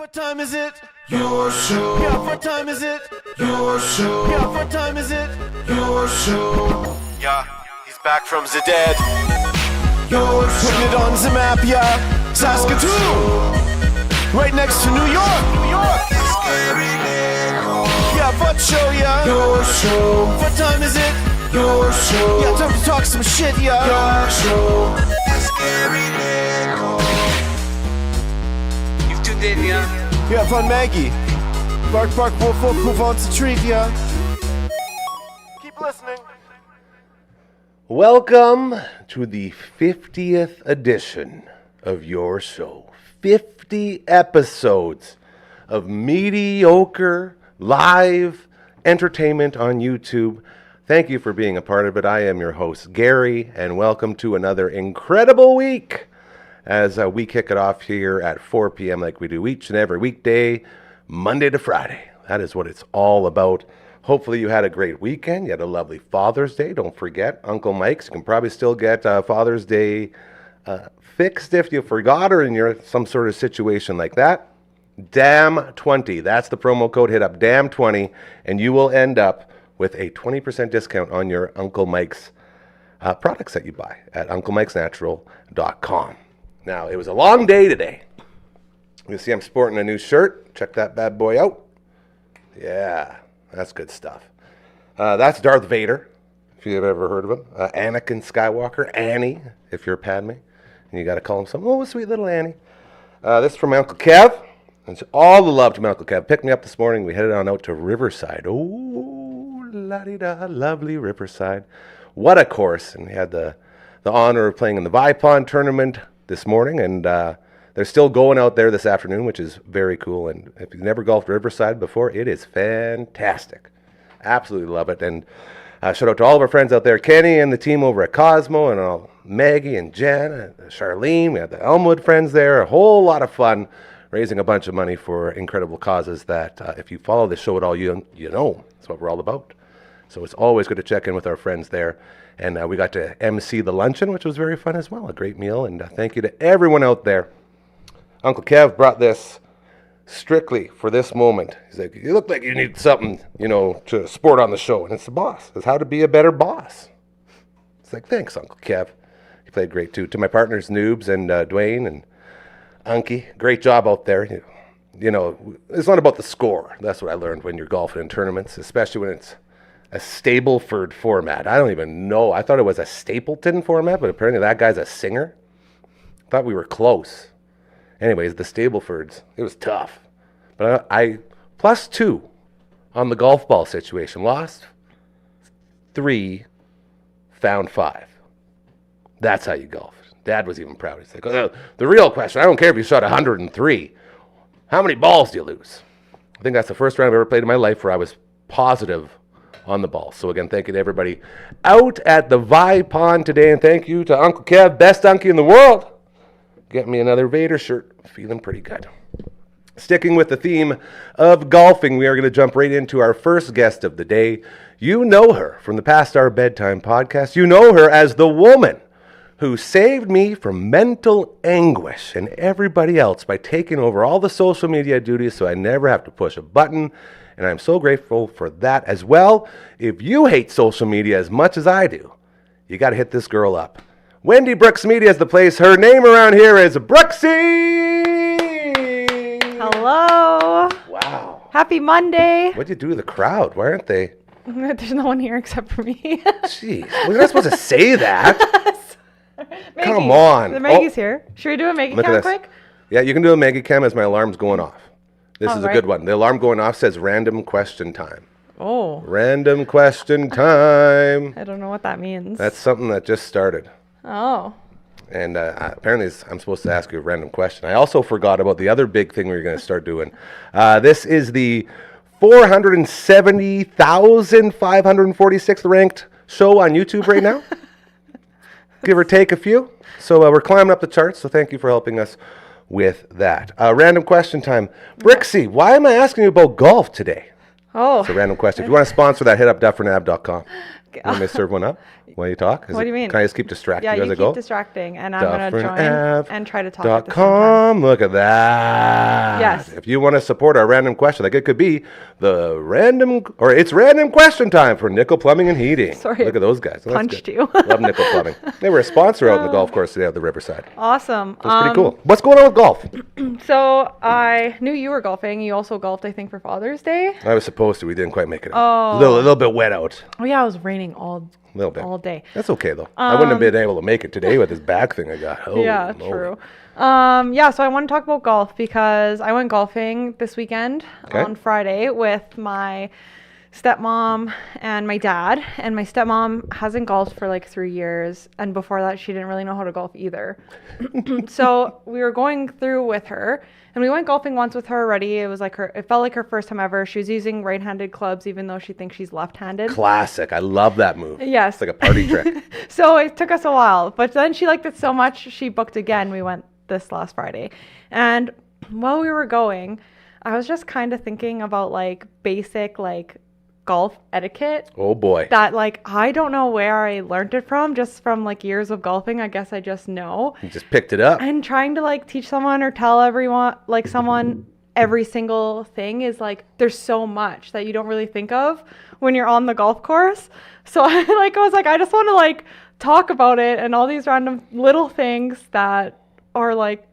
What time is it? Your show. Yeah, what time is it? Your show. Yeah, what time is it? Your show. Yeah, he's back from the dead. Your show. Putting it on the map, yeah. Saskatoon. Right next to New York. New York. Yeah, what show, yeah. Your show. What time is it? Your show. Yeah, time to talk some shit, yeah. Your show. You've tuned in, yeah. Yeah, von Maggie. Bark, bark, wolf, wolf, who wants a treat, yeah. Keep listening. Welcome to the 50th edition of your show. 50 episodes of mediocre live entertainment on YouTube. Thank you for being a part of it. I am your host, Gary, and welcome to another incredible week as we kick it off here at 4 p.m. like we do each and every weekday, Monday to Friday. That is what it's all about. Hopefully you had a great weekend. You had a lovely Father's Day. Don't forget, Uncle Mike's. You can probably still get Father's Day fixed if you forgot or in some sort of situation like that. DAM20. That's the promo code. Hit up DAM20 and you will end up with a 20% discount on your Uncle Mike's products that you buy at unclemikesnatural.com. Now, it was a long day today. You see I'm sporting a new shirt. Check that bad boy out. Yeah, that's good stuff. That's Darth Vader, if you've ever heard of him. Anakin Skywalker, Annie, if you're Padme. And you got to call him something. Oh, sweet little Annie. This is from my Uncle Kev. And all the love to my Uncle Kev. Picked me up this morning. We headed on out to Riverside. Oh, la-di-da, lovely Riverside. What a course. And we had the honor of playing in the Vipon tournament this morning, and they're still going out there this afternoon, which is very cool. And if you've never golfed Riverside before, it is fantastic. Absolutely love it. And shout out to all of our friends out there, Kenny and the team over at Cosmo, and all Maggie and Jen and Charlene. We had the Elmwood friends there. A whole lot of fun raising a bunch of money for incredible causes that if you follow the show at all, you know that's what we're all about. So it's always good to check in with our friends there. And we got to MC the luncheon, which was very fun as well. A great meal. And thank you to everyone out there. Uncle Kev brought this strictly for this moment. He's like, you look like you need something, to sport on the show. And it's the boss. It's how to be a better boss. It's like, thanks, Uncle Kev. He played great, too. To my partners, Noobs and Dwayne and Unky, great job out there. It's not about the score. That's what I learned when you're golfing in tournaments, especially when it's a Stableford format. I don't even know. I thought it was a Stapleton format, but apparently that guy's a singer. I thought we were close. Anyways, the Staplefords, it was tough. But I +2 on the golf ball situation. Lost 3, found 5. That's how you golf. Dad was even proud. He's like, oh, the real question, I don't care if you shot 103. How many balls do you lose? I think that's the first round I've ever played in my life where I was positive on the ball. So again, thank you to everybody out at the Vipon today, and thank you to Uncle Kev, best unkie in the world. Get me another Vader shirt. Feeling pretty good. Sticking with the theme of golfing, we are going to jump right into our first guest of the day. You know her from the Past Our Bedtime podcast. You know her as the woman who saved me from mental anguish and everybody else by taking over all the social media duties so I never have to push a button. And I'm so grateful for that as well. If you hate social media as much as I do, you got to hit this girl up. Wendy Brooks Media is the place. Her name around here is Brooksy. Hello. Wow. Happy Monday. What'd you do to the crowd? Why aren't they? There's no one here except for me. Jeez. We're not supposed to say that. Maggie. Come on. The Maggie's here. Should we do a Maggie cam quick? Yeah, you can do a Maggie cam as my alarm's going off. This is a right. good one. The alarm going off says random question time. Oh. Random question time. I don't know what that means. That's something that just started. Oh. And apparently I'm supposed to ask you a random question. I also forgot about the other big thing we were going to start doing. This is the 470,546th ranked show on YouTube right now. Give or take a few. So we're climbing up the charts, so thank you for helping us with that. Random question time. Brixie, why am I asking you about golf today? Oh. It's a random question. If you want to sponsor that, hit up DufferinAve.com. You want me to serve one up while you talk? What do you mean? Can I just keep distracting Yeah, you as you I go? keep distracting, and I'm going to join and try to talk at the same time. .com. Look at that. Yes. If you want to support our random question, like it could be it's random question time for Nickel Plumbing and Heating. Sorry, Look at those guys. Oh, punched you. Love Nickel Plumbing. They were a sponsor out in the golf course today at the Riverside. Awesome. That's pretty cool. What's going on with golf? So I knew you were golfing. You also golfed, I think, for Father's Day. I was supposed to. We didn't quite make it. Oh. A little bit wet out. Oh yeah, it was raining all day. That's okay though. I wouldn't have been able to make it today with this back thing I got. Holy Yeah, moly. true. So I want to talk about golf because I went golfing this weekend on Friday with my stepmom and my dad. And my stepmom hasn't golfed for like 3 years, and before that she didn't really know how to golf either. So we were going through with her, and we went golfing once with her already. It felt like her first time ever. She was using right-handed clubs even though she thinks she's left-handed. Classic. I love that move. Yes. It's like a party trick. So it took us a while, but then she liked it so much she booked again. We went this last Friday, and while we were going, I was just kind of thinking about like basic like golf etiquette. Oh boy. That like I don't know where I learned it from, just from like years of golfing. I guess I just know. You just picked it up. And trying to like teach someone or tell everyone like someone every single thing is like there's so much that you don't really think of when you're on the golf course. So I was like I just want to like talk about it and all these random little things that are like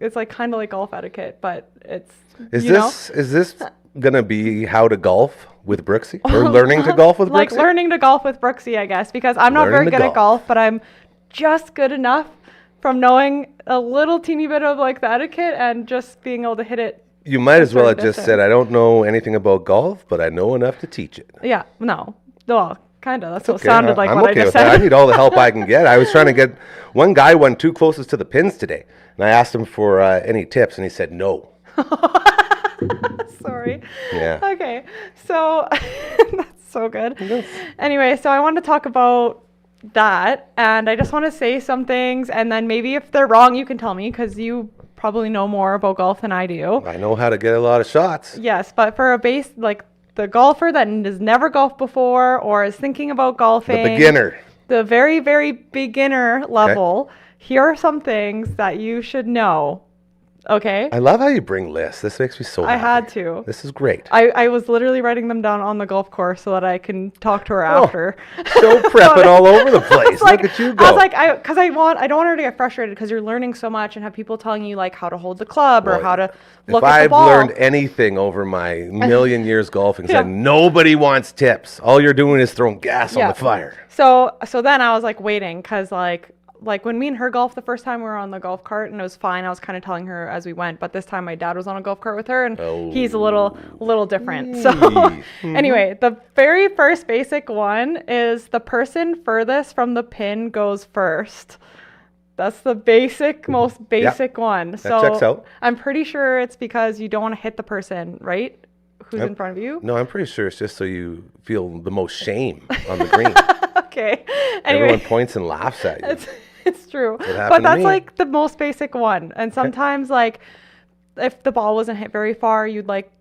it's like kind of like golf etiquette, but it's Is this gonna be how to golf with Brooksy or learning to golf with Brooksy? Like learning to golf with Brooksy, I guess, because I'm not very good at golf, but I'm just good enough from knowing a little teeny bit of like the etiquette and just being able to hit it. You might as well have just said, I don't know anything about golf, but I know enough to teach it. Yeah, no. Well, kind of. That's what it sounded like what I just said. That. I need all the help I can get. I was trying to get, one guy went too closest to the pins today, and I asked him for any tips, and he said no. Sorry. Yeah. Okay. So that's so good. Yes. Anyway, so I wanted to talk about that, and I just want to say some things, and then maybe if they're wrong, you can tell me because you probably know more about golf than I do. I know how to get a lot of shots. Yes, but for the golfer that has never golfed before or is thinking about golfing, the beginner, the very, very beginner level, here are some things that you should know. Okay. I love how you bring lists. This makes me so happy. I had to. This is great. I was literally writing them down on the golf course so that I can talk to her after. So prepping all over the place. Like, look at you go. I was like, I don't want her to get frustrated because you're learning so much and have people telling you like how to hold the club or how to look at the ball. If I've learned anything over my million years golfing, said nobody wants tips. All you're doing is throwing gas on the fire. So then I was like waiting because like when me and her golfed the first time, we were on the golf cart and it was fine. I was kind of telling her as we went, but this time my dad was on a golf cart with her and he's a little different. So anyway, the very first basic one is the person furthest from the pin goes first. That's the most basic one. That so checks out. I'm pretty sure it's because you don't want to hit the person, right? Who's in front of you? No, I'm pretty sure it's just so you feel the most shame on the green. Okay. Anyway, everyone points and laughs at you. It's true. But that's like the most basic one. And sometimes like if the ball wasn't hit very far,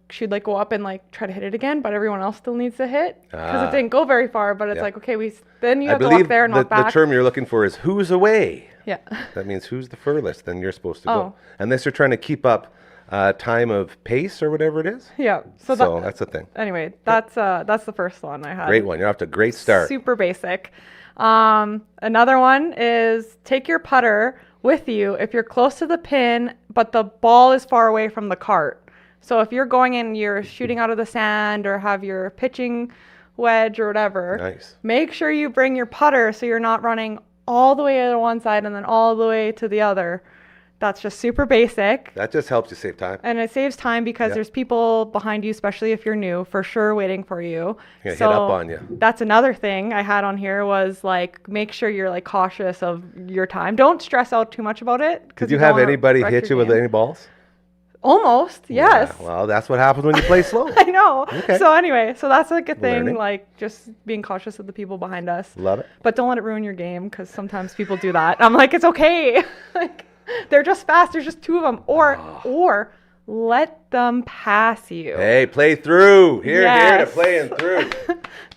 she'd go up and like try to hit it again, but everyone else still needs to hit because it didn't go very far, but it's like, okay, then you have to walk there and walk back. The term you're looking for is who's away. Yeah. That means who's the furthest, then you're supposed to go. Unless you're trying to keep up time of pace or whatever it is. Yeah. So that's the thing. Anyway, that's the first one I had. Great one. You're off to a great start. Super basic. Another one is take your putter with you if you're close to the pin, but the ball is far away from the cart. So if you're going and you're shooting out of the sand or have your pitching wedge or whatever, make sure you bring your putter so you're not running all the way to one side and then all the way to the other. That's just super basic. That just helps you save time. And it saves time because there's people behind you, especially if you're new, for sure waiting for you. Hit up on you. That's another thing I had on here was like, make sure you're like cautious of your time. Don't stress out too much about it. Did you have anybody hit you with any balls? Almost, yes. Yeah, well, that's what happens when you play slow. I know. Okay. So anyway, that's like a thing, Learning. like just being cautious of the people behind us. Love it. But don't let it ruin your game because sometimes people do that. I'm like, it's okay. Like, they're just fast. There's just two of them. Or let them pass you. Hey, play through. Here to Yes. playing through.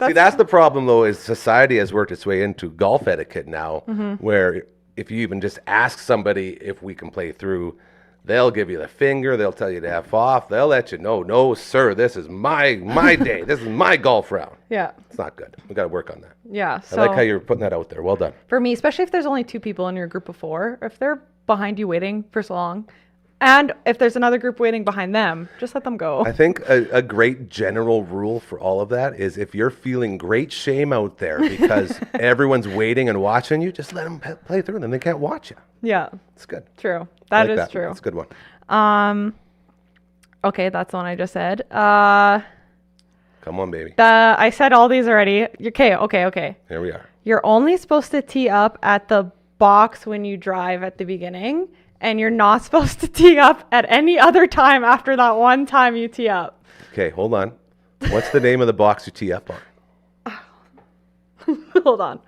See, that's the problem, though, is society has worked its way into golf etiquette now, where if you even just ask somebody if we can play through, they'll give you the finger. They'll tell you to F off. They'll let you know, no, sir, this is my day. This is my golf round. Yeah. It's not good. We got to work on that. Yeah. I So like how you're putting that out there. Well done. for me, especially if there's only 2 people in your group of 4, if they're behind you waiting for so long, and if there's another group waiting behind them, just let them go. I think a great general rule for all of that is if you're feeling great shame out there because everyone's waiting and watching you, just let them play through. Then they can't watch you. Yeah. It's good. True. I That like is true. That's a good one. Okay, that's the one I just said. Come on, baby. I said all these already. Okay. Here we are. You're only supposed to tee up at the box when you drive at the beginning, and you're not supposed to tee up at any other time after that one time you tee up. Okay, hold on. What's the name of the box you tee up on? Hold on.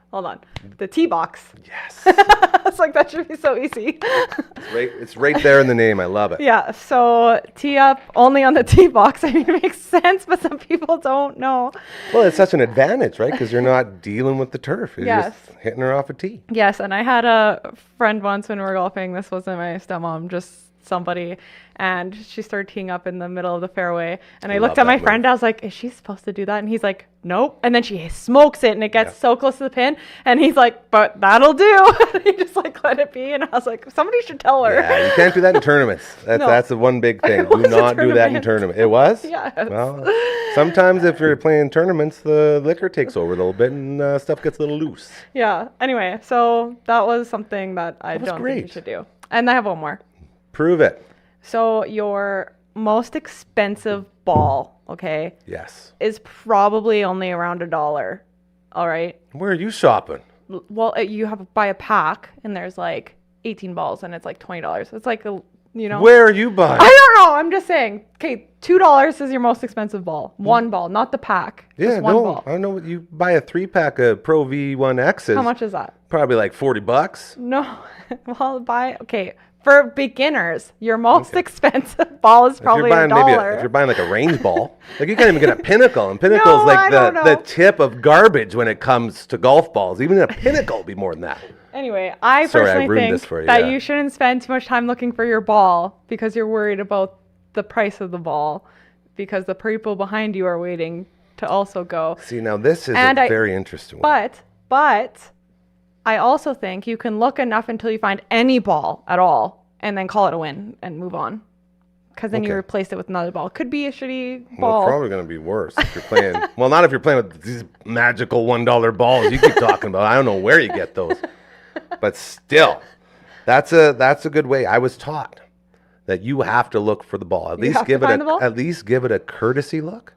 The tee box. Yes. It's like that should be so easy. It's right there in the name. I love it. Yeah, so tee up only on the tee box. I mean, it makes sense, but some people don't know. Well, it's such an advantage, right? Because you're not dealing with the turf. You're Yes. just hitting her off a tee. Yes, and I had a friend once when we were golfing. This wasn't my stepmom, just somebody, and she started teeing up in the middle of the fairway. And I looked love at my that friend. I was like, "Is she supposed to do that?" And he's like, "Nope." And then she smokes it, and it gets so close to the pin. And he's like, "But that'll do." And he just like let it be. And I was like, "Somebody should tell her." Yeah, you can't do that in tournaments. That's the one big thing. It Do was a not do that in tournament. tournament. It was? Yes. Well, sometimes if you're playing tournaments, the liquor takes over a little bit and stuff gets a little loose. Yeah. Anyway, so that was something that I was don't think great. you should do. And I have one more. Prove it. So your most expensive ball, okay, Yes. is probably only around $1. All right. Where are you shopping? Well, you have to buy a pack, and there's like 18 balls, and it's like $20. It's like Where are you buying? I don't know. I'm just saying. Okay, $2 is your most expensive ball. One ball, not the pack. Yeah, just one no, ball. I don't know. You buy a 3-pack of Pro V1Xs. How much is that? Probably like $40. No. Well, okay. For beginners, your most expensive ball is probably if $1. you're buying like a range ball, like you can't even get a Pinnacle, and Pinnacle's No, I like don't the know. tip of garbage when it comes to golf balls. Even a Pinnacle will be more than that. Anyway, I Sorry, I personally ruined think this for you, that yeah. you shouldn't spend too much time looking for your ball because you're worried about the price of the ball because the people behind you are waiting to also go. See, now this is And a very interesting one. But I also think you can look enough until you find any ball at all and then call it a win and move on. Because then you Okay. replace it with another ball. Could be a shitty Well, ball. it's probably going to be worse if you're playing. Well, not if you're playing with these magical $1 balls you keep talking about. I don't know where you get those, but still, that's a good way. I was taught that you have to look for the ball. At least have to give it find the ball? at least give it a courtesy look.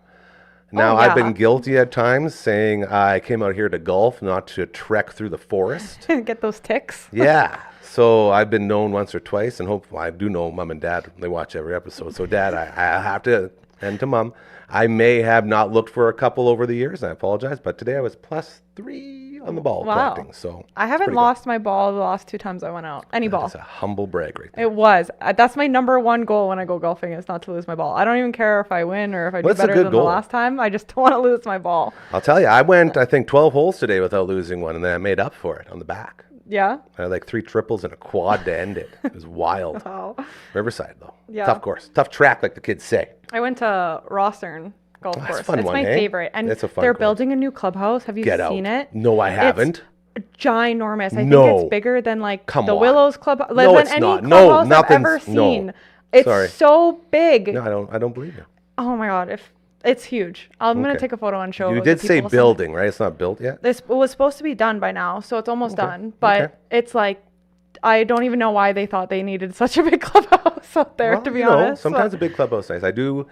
Now, yeah. I've been guilty at times saying I came out here to golf, not to trek through the forest. Get those ticks. Yeah. So I've been known once or twice, and hopefully I do know Mom and Dad. They watch every episode. So Dad, I have to, and to Mom, I may have not looked for a couple over the years, and I apologize, but today I was +3 on the ball Wow. collecting. So I it's haven't pretty lost my ball the last 2 times I went out. Any good. ball. That's a humble brag right there. It was. That's my number one goal when I go golfing is not to lose my ball. I don't even care if I win or if I do What's a better good than goal? the last time. I just don't want to lose my ball. I'll tell you, I went, I think, 12 holes today without losing one, and then I made up for it on the back. Yeah? I had like 3 triples and a quad to end it. It was wild. Wow. Riverside, though. Yeah. Tough course. Tough track, like the kids say. I went to Rostern Golf that's a Course. fun It's one, my eh? favorite. And It's a fun they're course. building a new clubhouse. Have you Get out. seen it? No, I haven't. It's ginormous. I No. think it's bigger than like Come the on. Willows Club. No, than it's any not. No, clubhouse I've ever nothing's- no. seen. It's Sorry. so big. No, I don't believe you. Oh my God. It's huge. I'm going Okay. to take a photo and show You the did say people listening. building, right? It's not built yet? This was supposed to be done by now, so it's almost done. But Okay. it's like, I don't even know why they thought they needed such a big clubhouse out there, Well, to be you know, honest. sometimes a big clubhouse is nice. I do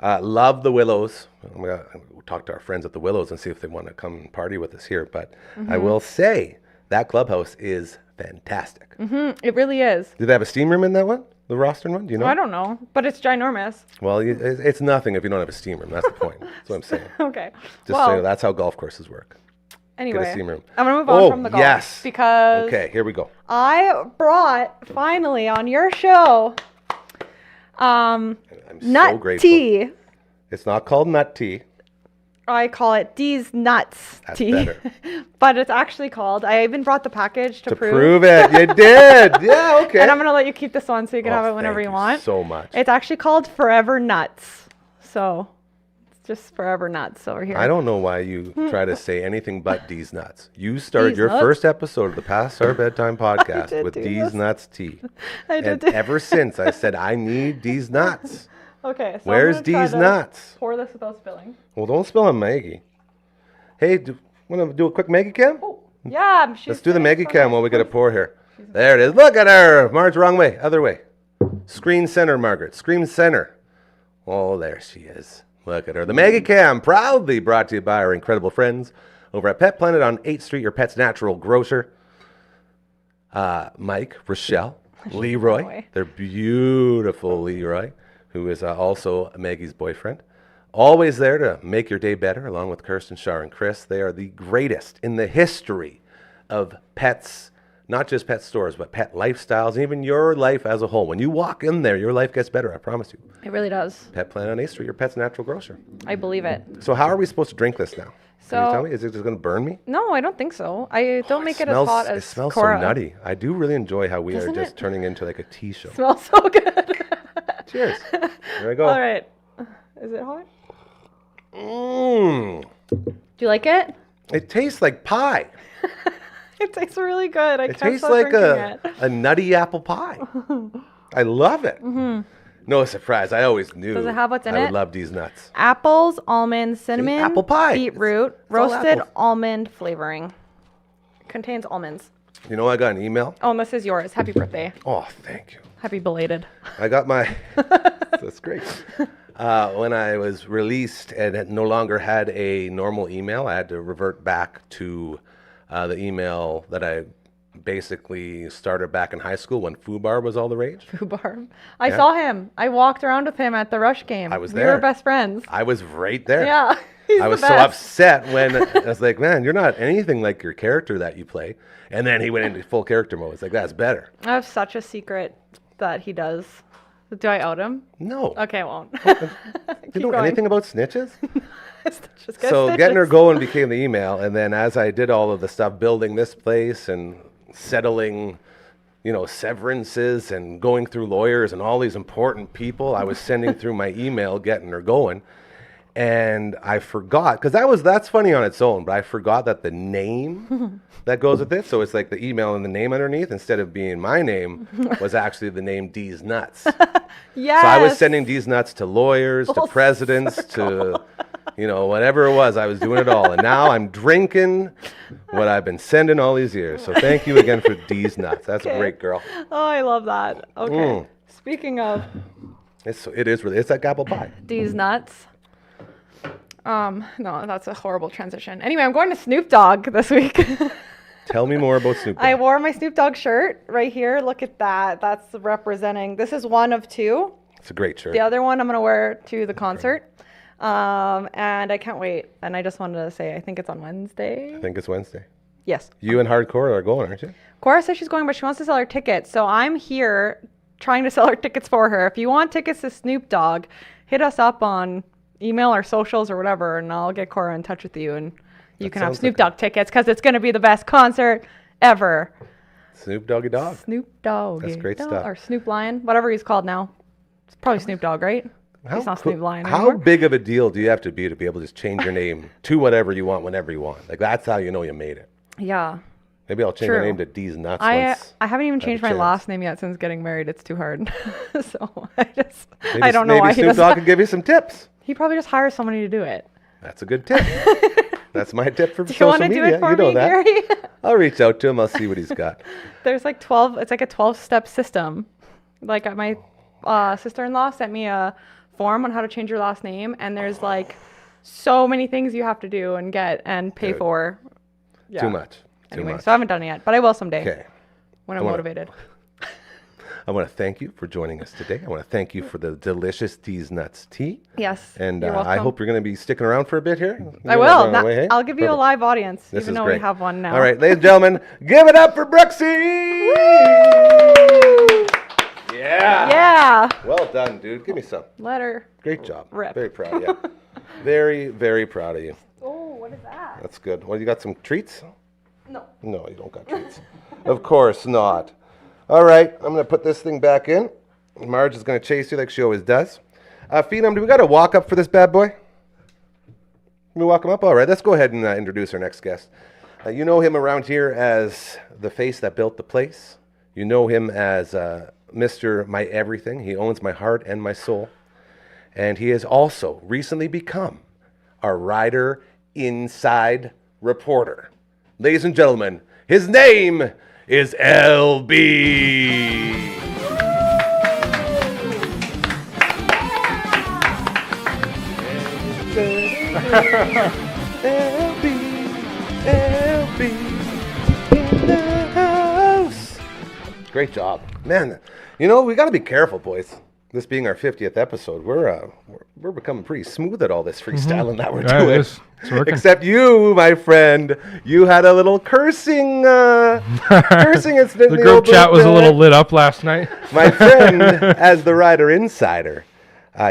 love the Willows. I'm going to talk to our friends at the Willows and see if they want to come and party with us here. But Mm-hmm. I will say that clubhouse is fantastic. It really is. Do they have a steam room in that one? The Rostern one? Do you know? I don't know, but it's ginormous. Well, it's nothing if you don't have a steam room. That's the point. That's what I'm saying. Okay. Just so that's how golf courses work. Anyway, steam room. I'm going to move on Oh, from the golf. yes. Because Okay, here we go. I brought, finally, on your show, I'm Nut so grateful. tea. It's not called nut tea. I call it D's Nuts That's tea. better. But it's actually called, I even brought the package to prove it. You did. Yeah, okay. And I'm going to let you keep this one so you can have it whenever thank you want. So much. It's actually called Forever Nuts. So it's just Forever Nuts over here. I don't know why you try to say anything but D's Nuts. You started D's your Nuts? first episode of the Past Our Bedtime podcast did with do D's this. Nuts tea. I did And do- ever since I said, I need D's Nuts. Okay. So Where's I'm gonna try D's to Nuts? Pour this without spilling. Well, don't spill on Maggie. Hey, want to do a quick Maggie cam? Oh, yeah. Let's do the Maggie cam while we get a pour here. There it is. Look at her. Marge, wrong way. Other way. Screen center, Margaret. Screen center. Oh, there she is. Look at her. The Maggie cam, proudly brought to you by our incredible friends over at Pet Planet on 8th Street, your pet's natural grocer. Mike, Rochelle, Leroy. They're beautiful Leroy, who is also Maggie's boyfriend. Always there to make your day better, along with Kirsten, Shar, and Chris. They are the greatest in the history of pets, not just pet stores, but pet lifestyles, and even your life as a whole. When you walk in there, your life gets better, I promise you. It really does. Pet Planet on 8th Street, your pet's natural grocer. I believe it. So how are we supposed to drink this now? Can you So- tell me? Is it just going to burn me? No, I don't think so. I don't make it as hot as It smells Cora. so nutty. I do really enjoy how we Doesn't are just it? turning into like a tea show. Smells so good. Cheers. There we go. All right. Is it hot? Mmm. Do you like it? It tastes like pie. It tastes really good. I It can't tastes stop like drinking it. a nutty apple pie. I love it. No surprise. I always knew Does it have what's in I it? would love these nuts. Apples, almonds, cinnamon, apple pie. beetroot, It's all roasted apples. almond flavoring. Contains almonds. You know, I got an email. Oh, and this is yours. Happy birthday. Oh, thank you. Happy belated. I got my. That's great. When I was released and it no longer had a normal email, I had to revert back to the email that I basically started back in high school when Fubar was all the rage. Fubar. I saw him. I walked around with him at the Rush game. I was We there. were best friends. I was right there. Yeah. He's I was the so best. upset when I was like, man, you're not anything like your character that you play. And then he went into full character mode. It's like, that's better. I have such a secret that he does. Do I out him? No. Okay, I won't. You know anything about snitches? Just get So stitches. getting her going became the email. And then as I did all of the stuff, building this place and settling, severances and going through lawyers and all these important people, I was sending through my email, getting her going. And I forgot, because that's funny on its own, but I forgot that the name that goes with it, so it's like the email and the name underneath, instead of being my name, was actually the name D's Nuts. Yes. So I was sending D's Nuts to lawyers, to Full presidents, to, whatever it was, I was doing it all. And now I'm drinking what I've been sending all these years. So thank you again for D's Nuts. That's a Okay. great girl. Oh, I love that. Okay. Speaking of It is really, it's like apple pie. these nuts. No, that's a horrible transition. Anyway, I'm going to Snoop Dogg this week. Tell me more about Snoop Dogg. I wore my Snoop Dogg shirt right here. Look at that. That's representing. This is one of two. It's a great shirt. The other one I'm going to wear to the concert. And I can't wait. And I just wanted to say, I think it's on Wednesday. I think it's Wednesday. Yes. You and Hardcore are going, aren't you? Cora says she's going, but she wants to sell her tickets. So I'm here trying to sell her tickets for her. If you want tickets to Snoop Dogg, hit us up on email or socials or whatever, and I'll get Cora in touch with you, and you can have sounds Snoop like Dogg tickets because it's going to be the best concert ever. Snoop Doggy Dog. Snoop Dogg. That's great stuff. Or Snoop Lion, whatever he's called now. It's probably Snoop Dogg, right? He's not Snoop Lion How anymore. big of a deal do you have to be able to just change your name to whatever you want whenever you want? Like, that's how you know you made it. Yeah. Maybe I'll change my True. name to D's Nuts I once. haven't even I have changed a my chance. last name yet since getting married. It's too hard. So Maybe, I don't know why he Snoop doesn't. Dogg can give you some tips. He probably just hires somebody to do it. That's a good tip. That's my tip for Do you social want to do media. it for You know me, that. Gary? I'll reach out to him. I'll see what he's got. There's like 12, it's like a 12-step system. Like my sister-in-law sent me a form on how to change your last name, and there's like so many things you have to do and get and pay Dude. for. Yeah. Too much. Too Anyway, much. so I haven't done it yet, but I will someday Okay. when I'm wanna- motivated. I want to thank you for joining us today. I want to thank you for the delicious D's Nuts tea. Yes. And you're I welcome. hope you're going to be sticking around for a bit here. I You're not will. running away, hey? I'll give you a Perfect. live audience, This even is though great. we have one now. All right, ladies and gentlemen, give it up for Brooksy! Yeah. Yeah. Yeah. Well done, dude. Give me some. Letter. Great job. Rip. Very proud of you. Very, very proud of you. Oh, what is that? That's good. Well, you got some treats? No. No, you don't got treats. Of course not. All right, I'm going to put this thing back in. Marge is going to chase you like she always does. Phenom, do we got to walk up for this bad boy? Can we walk him up? All right, let's go ahead and introduce our next guest. You know him around here as the face that built the place. You know him as Mr. My Everything. He owns my heart and my soul. And he has also recently become our Rider Inside reporter. Ladies and gentlemen, his name is LB. LB in the house. Great job, man. You know, we got to be careful, boys. This being our 50th episode, we're becoming pretty smooth at all this freestyling that we're doing. It's working. Except you, my friend, you had a little cursing incident. The group chat was a little lit up last night. My friend, as the Rider Insider,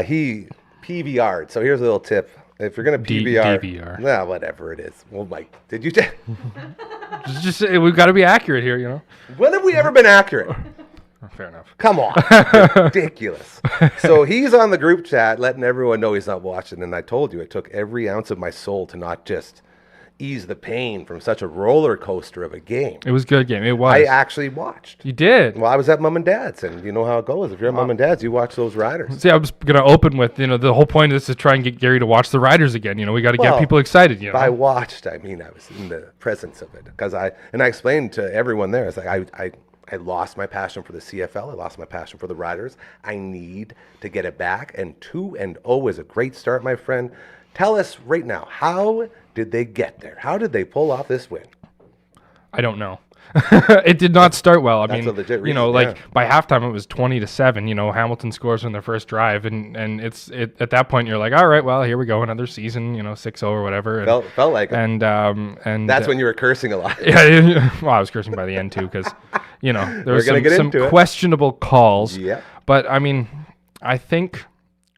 he PVR'd. So here's a little tip. If you're going to PVR, DVR. Nah, whatever it is. Well, Mike, did you? Just we've got to be accurate here, you know. When have we ever been accurate? Fair enough. Come on. Ridiculous. So he's on the group chat letting everyone know he's not watching. And I told you, it took every ounce of my soul to not just ease the pain from such a roller coaster of a game. It was a good game. It was. I actually watched. You did. Well, I was at Mom and Dad's, and you know how it goes. If you're at Mom and Dad's, you watch those Riders. See, I was going to open with, the whole point of this is to try and get Gary to watch the Riders again. We got to get people excited, By watched, I mean I was in the presence of it. Because I explained to everyone there, it's like I lost my passion for the CFL. I lost my passion for the Riders. I need to get it back. And 2-0 is a great start, my friend. Tell us right now, how did they get there? How did they pull off this win? I don't know. It did not start well. I That's mean, a legit reason, by halftime it was 20-7. Hamilton scores on their first drive, and it's at that point you're like, all right, well, here we go, another season, 6-0 or whatever. And, felt like it. And That's when you were cursing a lot. Yeah, well, I was cursing by the end too because there was some questionable calls. Yeah. But I mean, I think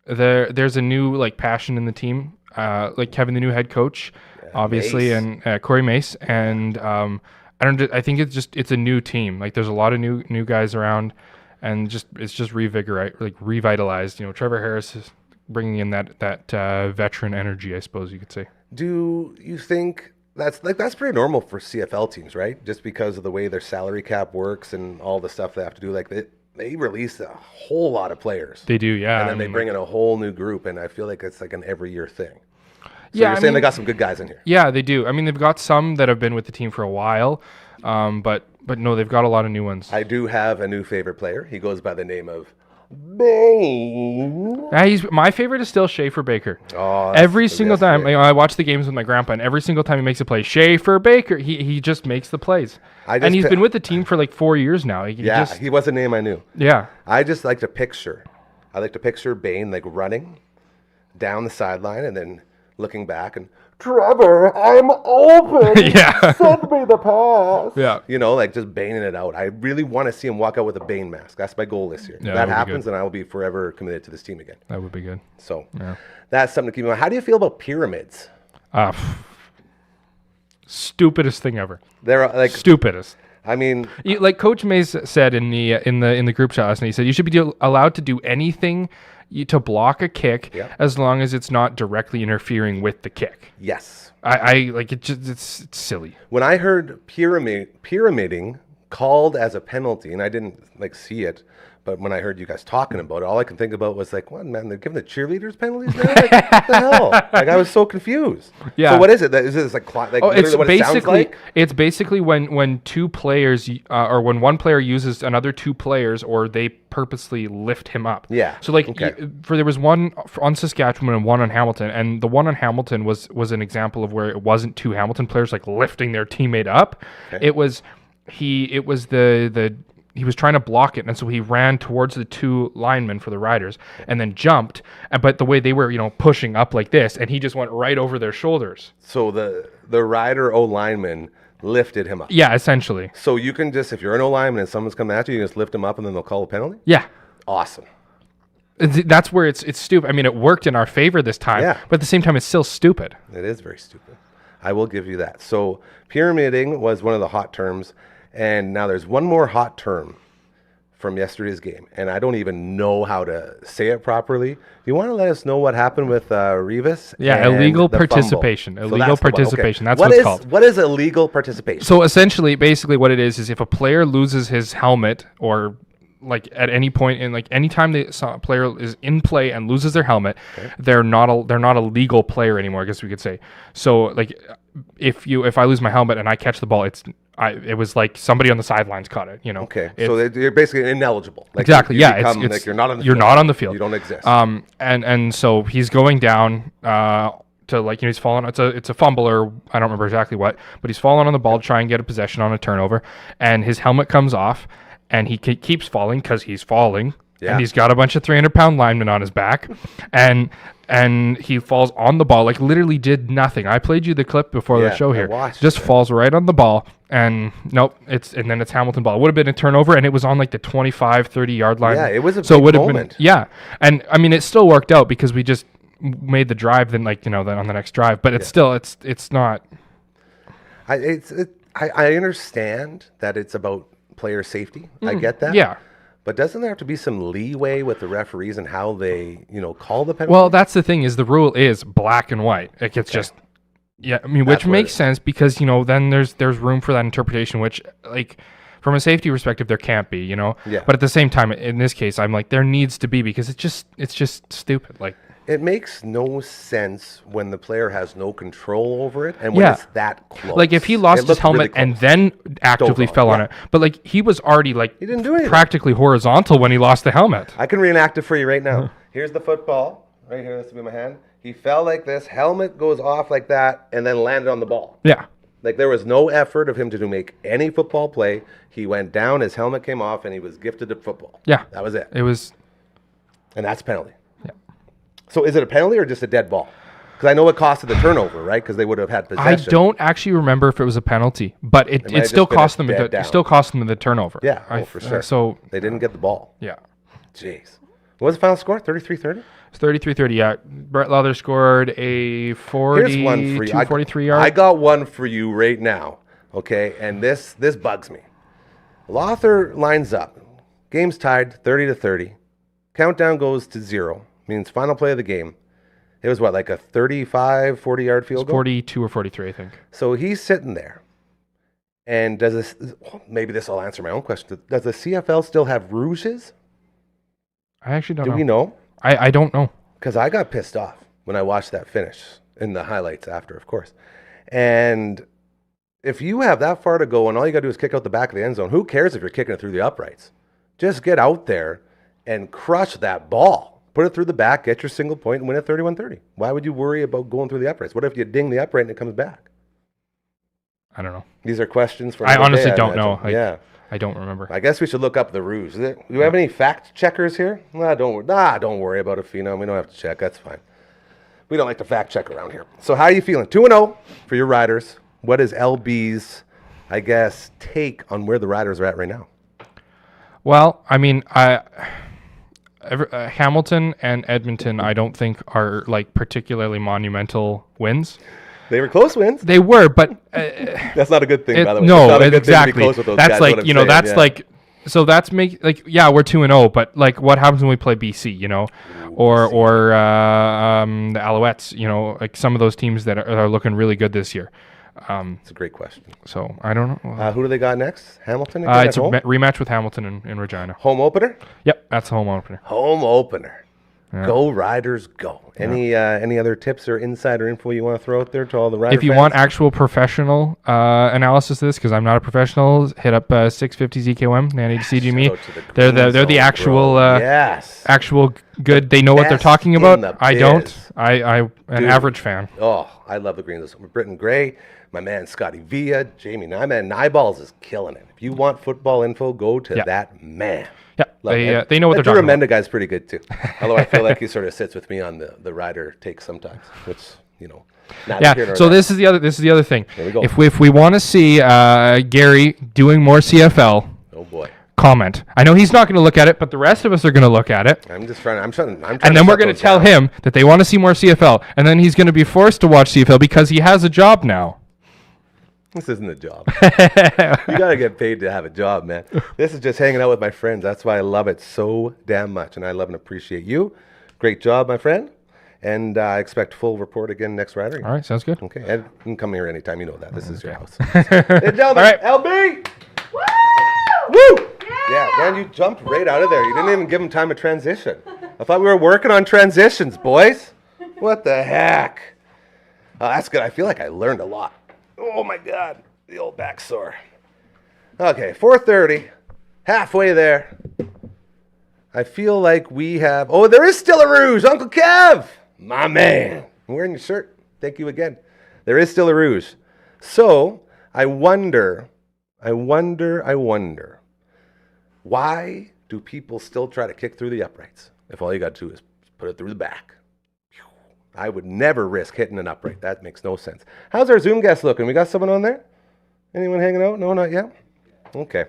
there's a new passion in the team. Kevin, the new head coach, obviously, Mace. And Corey Mace, and I think it's a new team. There's a lot of new guys around, and it's just revitalized. Trevor Harris is bringing in that veteran energy, I suppose you could say. Do you think that's pretty normal for CFL teams, right? Just because of the way their salary cap works and all the stuff they have to do, they release a whole lot of players. They do, yeah. And then they bring in a whole new group, and I feel like it's like an every year thing. So Yeah, you're saying they got some good guys in here. Yeah, they do. I mean, they've got some that have been with the team for a while, but no, they've got a lot of new ones. I do have a new favorite player. He goes by the name of Bane. My favorite is still Schaefer Baker. Oh, every single time I watch the games with my grandpa, and every single time he makes a play, Schaefer Baker, he just makes the plays. And he's been with the team for 4 years now. He was a name I knew. Yeah. I like to picture Bane running down the sideline and then looking back and, Trevor, I'm open. Yeah. Send me the pass. Yeah. Just baning it out. I really want to see him walk out with a Bane mask. That's my goal this year. Yeah, if that happens, then I will be forever committed to this team again. That would be good. So that's something to keep in mind. How do you feel about pyramids? Stupidest thing ever. They're stupidest. I mean, Coach Mays said in the group chat last night, he said you should be allowed to do anything to block a kick as long as it's not directly interfering with the kick. Yes. It's silly. When I heard pyramiding called as a penalty, and I didn't see it, but when I heard you guys talking about it, all I can think about was what, man, they're giving the cheerleaders penalties now? What the hell? I was so confused. Yeah. So what is it? Is it it's what it sounds like? It's basically when two players or when one player uses another two players or they purposely lift him up. Yeah. So there was one on Saskatchewan and one on Hamilton, and the one on Hamilton was an example of where it wasn't two Hamilton players lifting their teammate up. Okay. It was he was trying to block it, and so he ran towards the two linemen for the Riders and then jumped. But the way they were, pushing up like this, and he just went right over their shoulders. So the Rider O-lineman lifted him up. Yeah, essentially. So you can just, if you're an O-lineman and someone's coming at you, you just lift him up and then they'll call a penalty? Yeah. awesome. That's where it's stupid. I mean, it worked in our favor this time, but at the same time, it's still stupid. It is very stupid. I will give you that. So pyramiding was one of the hot terms, and now there's one more hot term from yesterday's game, and I don't even know how to say it properly. Do you want to let us know what happened with Rivas? Yeah, illegal participation. Illegal participation. That's what it's called. What is illegal participation? So essentially, basically what it is if a player loses his helmet or like at any point in like anytime the player is in play and loses their helmet, they're not a legal player anymore, I guess we could say. So like if I lose my helmet and I catch the ball, it was like somebody on the sidelines caught it, Okay, so you're basically ineligible. Like exactly. You become, it's you're not on the you're field. not on the field. You don't exist. And so he's going down to like he's falling. It's a fumble or I don't remember exactly what, but he's falling on the ball to try and get a possession on a turnover, and his helmet comes off, and he keeps falling because he's falling. Yeah. And he's got a bunch of 300-pound linemen on his back, and he falls on the ball, like literally did nothing. I played you the clip before the show here. Just falls right on the ball, and nope, and then it's Hamilton ball. It would have been a turnover, and it was on like the 25, 30-yard line. Yeah, it was a big moment. And I mean, it still worked out because we just made the drive, then then on the next drive. But it's still, it's not. I understand that it's about player safety. I get that. Yeah. But doesn't there have to be some leeway with the referees and how they, call the penalty? Well, that's the thing is the rule is black and white. It's just, I mean, which makes sense because, then there's room for that interpretation, which like from a safety perspective, there can't be, Yeah. But at the same time, in this case, I'm like, there needs to be because it's just stupid. Like, it makes no sense when the player has no control over it and when it's that close. Like if he lost his helmet and then actively fell on it, but like he was already like he didn't do anything. Practically horizontal when he lost the helmet. I can reenact it for you right now. Here's the football. Right here, this will be my hand. He fell like this, helmet goes off like that, and then landed on the ball. Yeah. Like there was no effort of him to make any football play. He went down, his helmet came off, and he was gifted to football. Yeah. That was it. It was. And that's penalty. So is it a penalty or just a dead ball? Because I know it costed the turnover, right? Because they would have had possession. I don't actually remember if it was a penalty, but it still cost them. It still cost them the turnover. Yeah, for sure. So they didn't get the ball. Yeah. Jeez. What was the final score? 33-30? It's 33-30. Yeah. Brett Leather scored a 43 yard. I got one for you right now. Okay, and this bugs me. Lothar lines up. Game's tied 30-30. Countdown goes to 0. Means final play of the game. It was like a 35, 40-yard field goal? 42 or 43, I think. So he's sitting there. And maybe this will answer my own question. Does the CFL still have rouges? I actually don't know. Do we know? I don't know. Because I got pissed off when I watched that finish in the highlights after, of course. And if you have that far to go and all you got to do is kick out the back of the end zone, who cares if you're kicking it through the uprights? Just get out there and crush that ball. Put it through the back, get your single point, and win it 31-30. Why would you worry about going through the uprights? What if you ding the upright and it comes back? I don't know. These are questions for I honestly don't know. I don't remember. I guess we should look up the ruse. Do we have any fact checkers here? Don't worry about a phenom. We don't have to check. That's fine. We don't like to fact check around here. So how are you feeling? 2-0 for your Riders. What is LB's, take on where the Riders are at right now? Well, I mean, Hamilton and Edmonton, I don't think are like particularly monumental wins. They were close wins. They were, but that's not a good thing, by the way. No, exactly. That's like that's like so that's we're 2-0, but like what happens when we play BC, or the Alouettes, like some of those teams that are looking really good this year. It's a great question. So I don't know. Who do they got next? Hamilton again? It's a rematch with Hamilton in Regina. Home opener? Yep, that's the home opener. Home opener. Yeah. Go Riders, go. Any other tips or insider info you want to throw out there to all the Riders? If you want actual professional analysis of this, because I'm not a professional, hit up 650 ZKOM, Nanny to CG me. They're the actual actual good. They know what they're talking about. I don't. I'm an average fan. Oh, I love the Greens. Britton Gray, my man Scotty Villa, Jamie Nyman. Nyballs is killing it. If you want football info, go to that man. Yeah, they know what they're talking about. Remenda guy's pretty good too. Although I feel like he sort of sits with me on the Rider take sometimes, which So this is the other thing. There we go. If we want to see Gary doing more CFL, oh boy, comment. I know he's not going to look at it, but the rest of us are going to look at it. I'm trying And then we're going to tell him that they want to see more CFL. And then he's going to be forced to watch CFL because he has a job now. This isn't a job. You got to get paid to have a job, man. This is just hanging out with my friends. That's why I love it so damn much. And I love and appreciate you. Great job, my friend. And I expect full report again next Rider. All right, sounds good. Okay, Ed, you can come here anytime. You know that. This is your house. Hey, gentlemen, All right. LB! Woo! Yeah, man, you jumped right out of there. You didn't even give him time to transition. I thought we were working on transitions, boys. What the heck? Oh, that's good. I feel like I learned a lot. Oh, my God. The old back sore. Okay, 4:30. Halfway there. I feel like we have... Oh, there is still a Rouge. Uncle Kev. My man. I'm wearing your shirt. Thank you again. There is still a Rouge. So, I wonder, why do people still try to kick through the uprights if all you got to do is put it through the back? I would never risk hitting an upright. That makes no sense. How's our Zoom guest looking? We got someone on there? Anyone hanging out? No, not yet? Okay.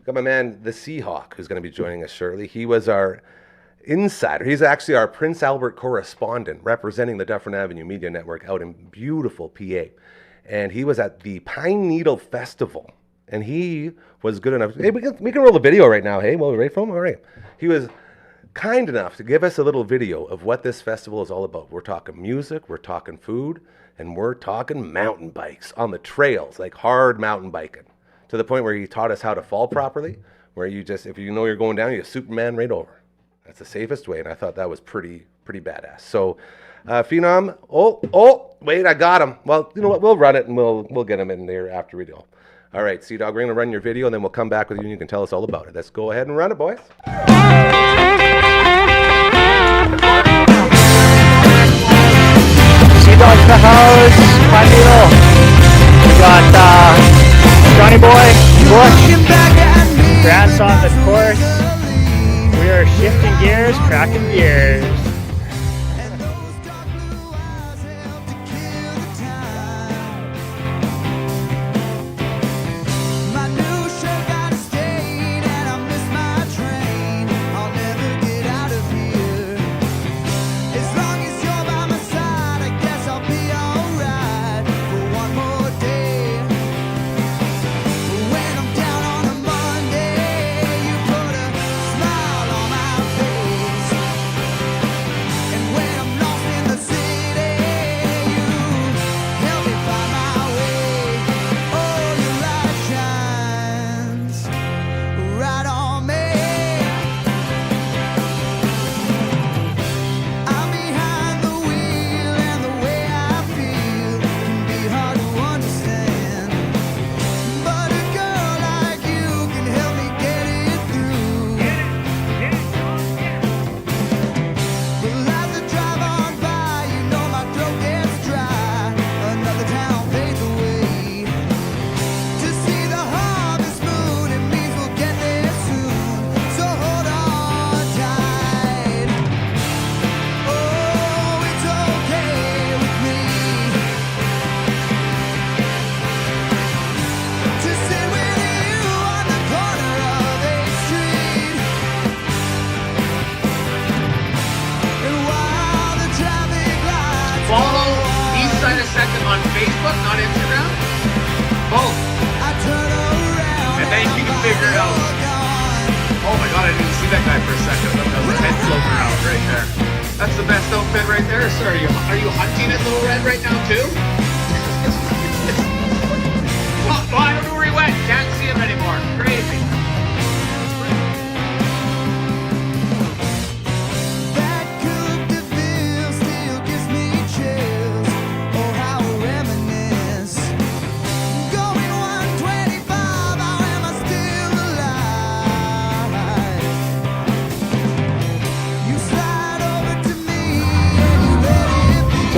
Got my man, the Seahawk, who's going to be joining us shortly. He was our insider. He's actually our Prince Albert correspondent representing the Dufferin Avenue Media Network out in beautiful PA. And he was at the Pine Needle Festival. And he was good enough. Hey, we can roll the video right now. Hey, well, we're ready for him? All right. He was kind enough to give us a little video of what this festival is all about. We're talking music, we're talking food, and we're talking mountain bikes on the trails, like hard mountain biking. To the point where he taught us how to fall properly, where you just, if you know you're going down, you Superman right over. That's the safest way, and I thought that was pretty badass. So, Phenom, wait, I got him. Well, you know what, we'll run it, and we'll get him in there after we do. All right, C-Dog, we're going to run your video, and then we'll come back with you, and you can tell us all about it. Let's go ahead and run it, boys. C-Dog's in the house, Pine Needle. We got Johnny Boy, Bush, Grant's on the course. We are shifting gears, cracking gears.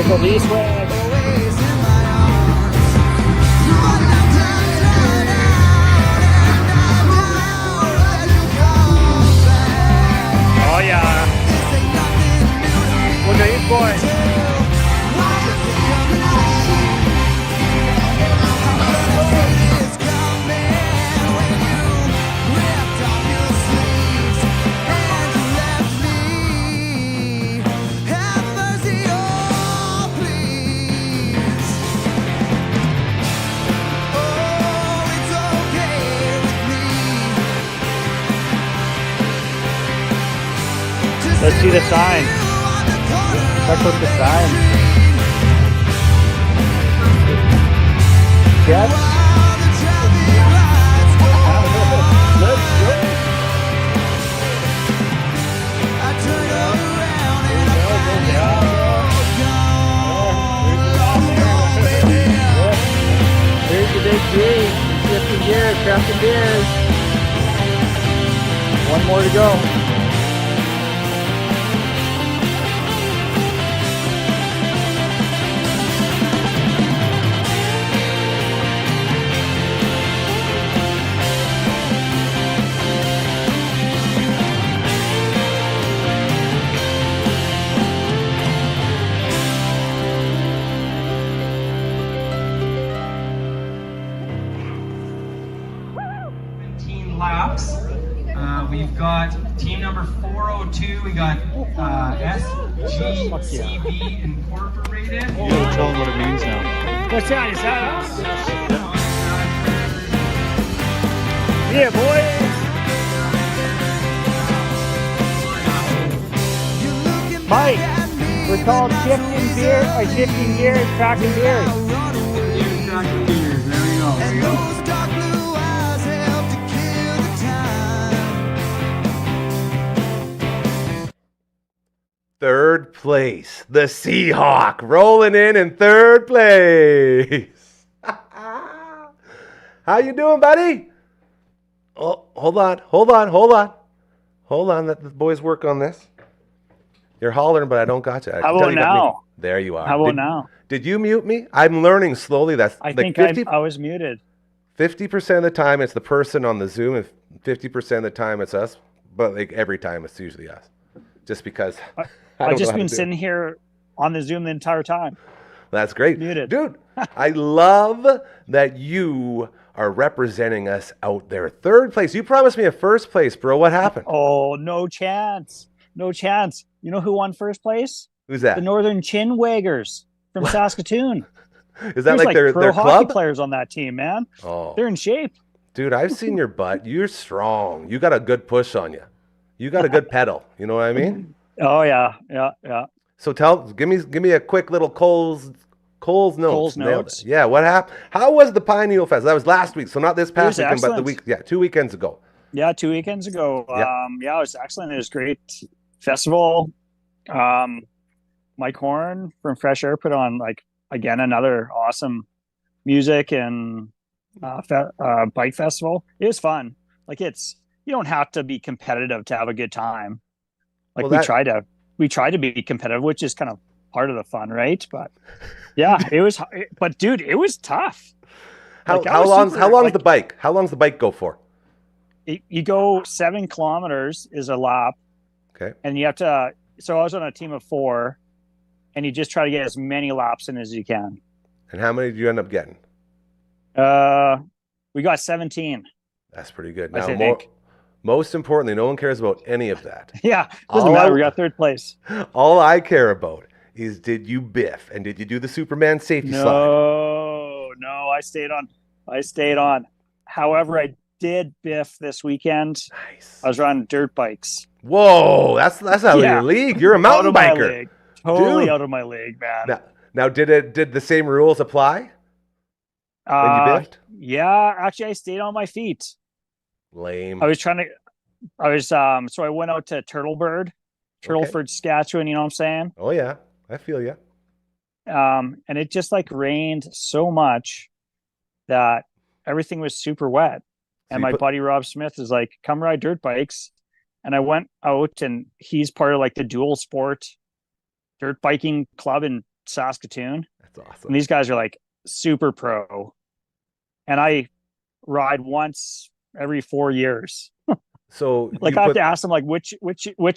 Police wave. Oh yeah. Look at these boys. see the sign. Check out the sign. Jets. Let's go. There's the big G. 50 years, crafting beers. One more to go. Laps. We've got team number 402. We got SGCB Incorporated. You gotta tell them what it means now. What's that? Is that us? Yeah, boys. Mike, we're called shifting gears, cracking beers. Cracking beers. There we go. Third place, the Seahawk rolling in third place. How you doing, buddy? Oh, hold on. Let the boys work on this. You're hollering, but I don't got you. How about now? There you are. How about now? Did you mute me? I'm learning slowly. That's I like think 50, I was muted. 50% of the time it's the person on the Zoom, and 50% of the time it's us. But like every time it's usually us, just because. I've just been sitting here on the Zoom the entire time. That's great. Muted. Dude, I love that you are representing us out there. Third place. You promised me a first place, bro. What happened? Oh, no chance. No chance. You know who won first place? Who's that? The Northern Chinwaggers from Saskatoon. Is that There's like their pro hockey club? players on that team, man. Oh, They're in shape. dude, I've seen your butt. You're strong. You got a good push on you. You got a good pedal. You know what I mean? Oh yeah. So give me a quick little Cole's notes. Cole's Nailed notes. it. Yeah, what happened? How was the Pine Needle Fest? That was last week, so not this past was weekend, but excellent. 2 weekends ago. Yeah, 2 weekends ago. Yeah. It was excellent. It was great festival. Mike Horn from Fresh Air put on again another awesome music and bike festival. It was fun. You don't have to be competitive to have a good time. We try to be competitive, which is kind of part of the fun, right? But yeah, it was. But dude, it was tough. How long's the bike? How long's the bike go for? You go 7 kilometers is a lap. Okay. And you have to. So I was on a team of 4, and you just try to get as many laps in as you can. And how many did you end up getting? We got 17. That's pretty good. I Now, think. most importantly, no one cares about any of that. Yeah, doesn't matter. We got 3rd place. All I care about is, did you biff and did you do the Superman safety slide? No, I stayed on. However, I did biff this weekend. Nice. I was riding dirt bikes. Whoa, that's out of your league. You're a mountain Out of my biker. league. Totally Dude. out of my league, man. Now, did the same rules apply when you biffed? Yeah, actually, I stayed on my feet. Lame. So I went out to Turtleford, Saskatchewan, you know what I'm saying? Oh yeah, I feel you. And it just rained so much that everything was super wet. And my buddy Rob Smith is like, come ride dirt bikes. And I went out, and he's part of the dual sport dirt biking club in Saskatoon. That's awesome. And these guys are super pro. And I ride once every 4 years. So I have to ask them which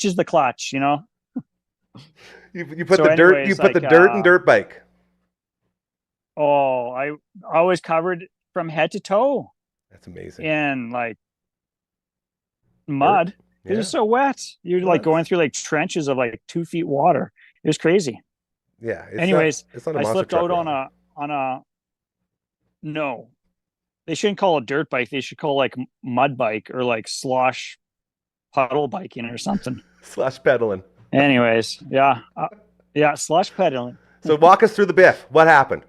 is the clutch, you know? You put the dirt in dirt bike. Oh, I was covered from head to toe. That's amazing. In mud. Yeah. It was so wet. You're going through trenches of 2 feet water. It was crazy. Yeah. Anyways, it's not a I monster slipped truck out on a no. They shouldn't call it dirt bike. They should call mud bike or slosh puddle biking or something. Slash pedaling. Anyways, yeah, slush pedaling. So walk us through the biff. What happened?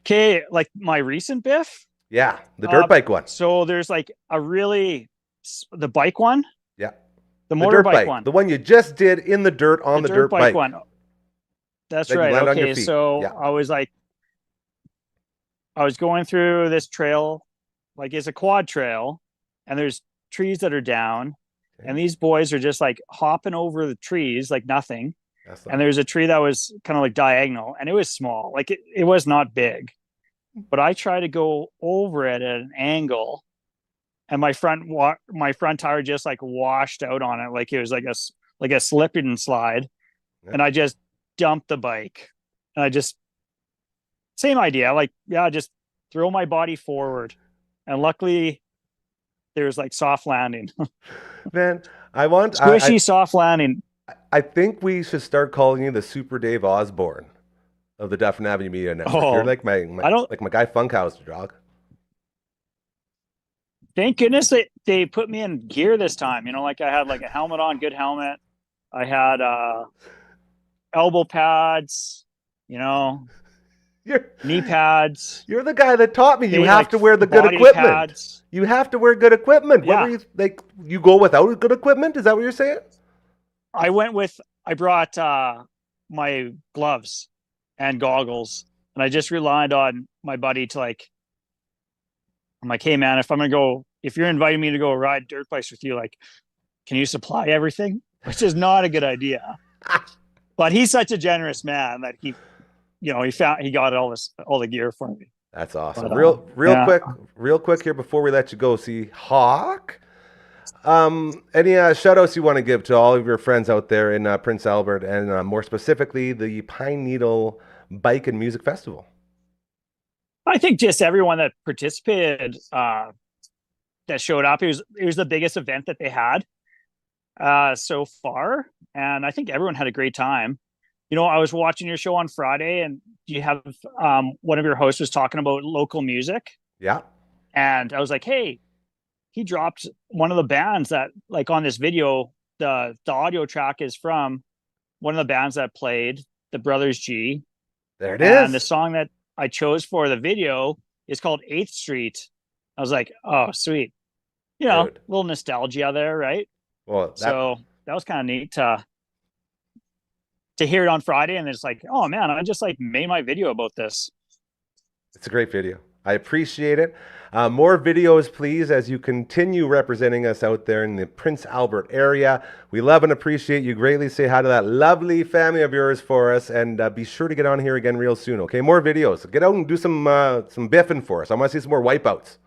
Okay, like my recent biff. Yeah, the dirt bike one. So there's like the bike one. Yeah, the dirt motorbike bike, one. the one you just did in the dirt on the dirt bike one. That's Then you right. land on your Okay, feet. so Yeah. I was going through this trail, like it's a quad trail, and there's trees that are down, and these boys are just like hopping over the trees like nothing. And there's a tree that was kind of like diagonal, and it was small, like it was not big, but I tried to go over it at an angle, and my front tire just like washed out on it, like it was like a slip and slide. Yeah. And I just dumped the bike, and I just same idea, like just throw my body forward, and luckily there's like soft landing. Man, I want squishy soft landing. I think we should start calling you the Super Dave Osborne of the Dufferin Avenue Media Network. You're like my guy Funkhauser, dog. Thank goodness they put me in gear this time. You know, like I had like a helmet on, good helmet. I had elbow pads, you know, knee pads. You're the guy that taught me you have to wear the good equipment. Pads. You have to wear good equipment. Yeah. You go without good equipment? Is that what you're saying? I brought my gloves and goggles, and I just relied on my buddy to I'm like, hey man, if you're inviting me to go ride dirt bikes with you, like, can you supply everything? Which is not a good idea. But he's such a generous man that he got all the gear for me. That's awesome. But, real quick here before we let you go, Seahawk. Any shout outs you want to give to all of your friends out there in Prince Albert, and more specifically the Pine Needle Bike and Music Festival? I think just everyone that participated, that showed up. It was the biggest event that they had so far, and I think everyone had a great time. You know, I was watching your show on Friday, and you have one of your hosts was talking about local music. Yeah, and I was like, hey. He dropped one of the bands that, like, on this video, the audio track is from one of the bands that played, the Brothers G. There it is. And the song that I chose for the video is called 8th Street. I was like, oh, sweet. You know, a little nostalgia there, right? Well, so that was kind of neat to hear it on Friday, and it's like, oh man, I just like made my video about this. It's a great video. I appreciate it. More videos, please, as you continue representing us out there in the Prince Albert area. We love and appreciate you greatly. Say hi to that lovely family of yours for us, and be sure to get on here again real soon, okay? More videos. Get out and do some biffing for us. I want to see some more wipeouts.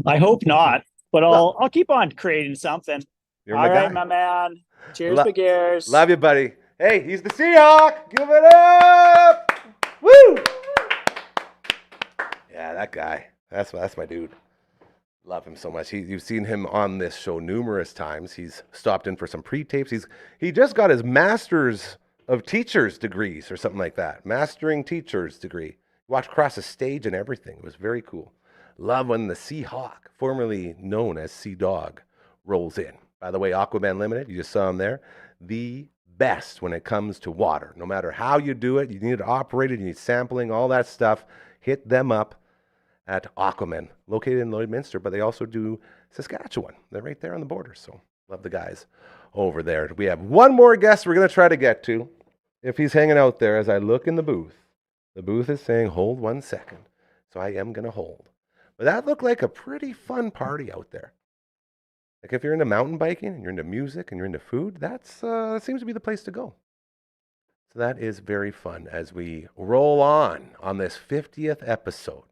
I hope not, but I'll keep on creating something. You're my guy. All right, my man. Cheers to gears. Love you, buddy. Hey, he's the Seahawk. Give it up. Woo! Yeah, that guy. That's my dude. Love him so much. You've seen him on this show numerous times. He's stopped in for some pre-tapes. He just got his Master's of Teachers degrees or something like that. Mastering Teachers degree. Watched across the stage and everything. It was very cool. Love when the Seahawk, formerly known as Sea Dog, rolls in. By the way, Aquaman Limited, you just saw him there. The best when it comes to water. No matter how you do it, you need to operate it, you need sampling, all that stuff. Hit them up at Aquaman, located in Lloydminster, but they also do Saskatchewan. They're right there on the border, so love the guys over there. We have one more guest we're going to try to get to, if he's hanging out there. As I look in the booth is saying, hold 1 second, so I am going to hold. But that looked like a pretty fun party out there. Like if you're into mountain biking, and you're into music, and you're into food, that seems to be the place to go. So that is very fun as we roll on this 50th episode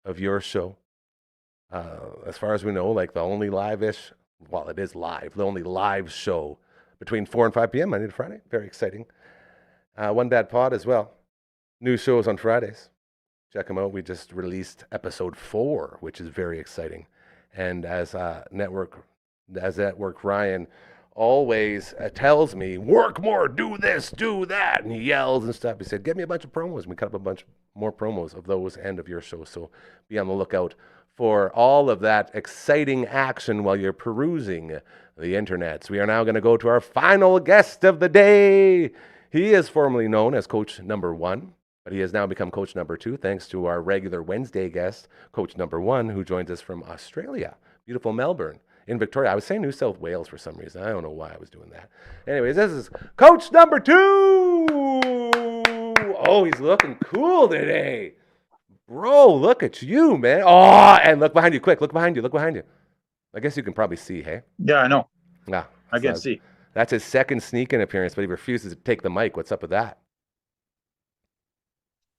of your show. As far as we know, like the only live-ish, well, it is live, the only live show between 4 and 5 p.m. Monday to Friday. Very exciting. One Bad Pod as well. New shows on Fridays. Check them out. We just released episode 4, which is very exciting. And as Network Ryan always tells me, work more, do this, do that, and he yells and stuff. He said, get me a bunch of promos. We cut up a bunch more promos of those and of your show, so be on the lookout for all of that exciting action while you're perusing the internets. We are now going to go to our final guest of the day. He is formerly known as Coach Number 1, but he has now become Coach Number 2 thanks to our regular Wednesday guest, Coach Number 1, who joins us from Australia, beautiful Melbourne. In Victoria. I was saying New South Wales for some reason. I don't know why I was doing that. Anyways, this is Coach Number 2. Oh, he's looking cool today. Bro, look at you, man. Oh, and look behind you. Quick, look behind you. Look behind you. I guess you can probably see, hey? Yeah, I know. Yeah. I can see. That's his second sneak-in appearance, but he refuses to take the mic. What's up with that?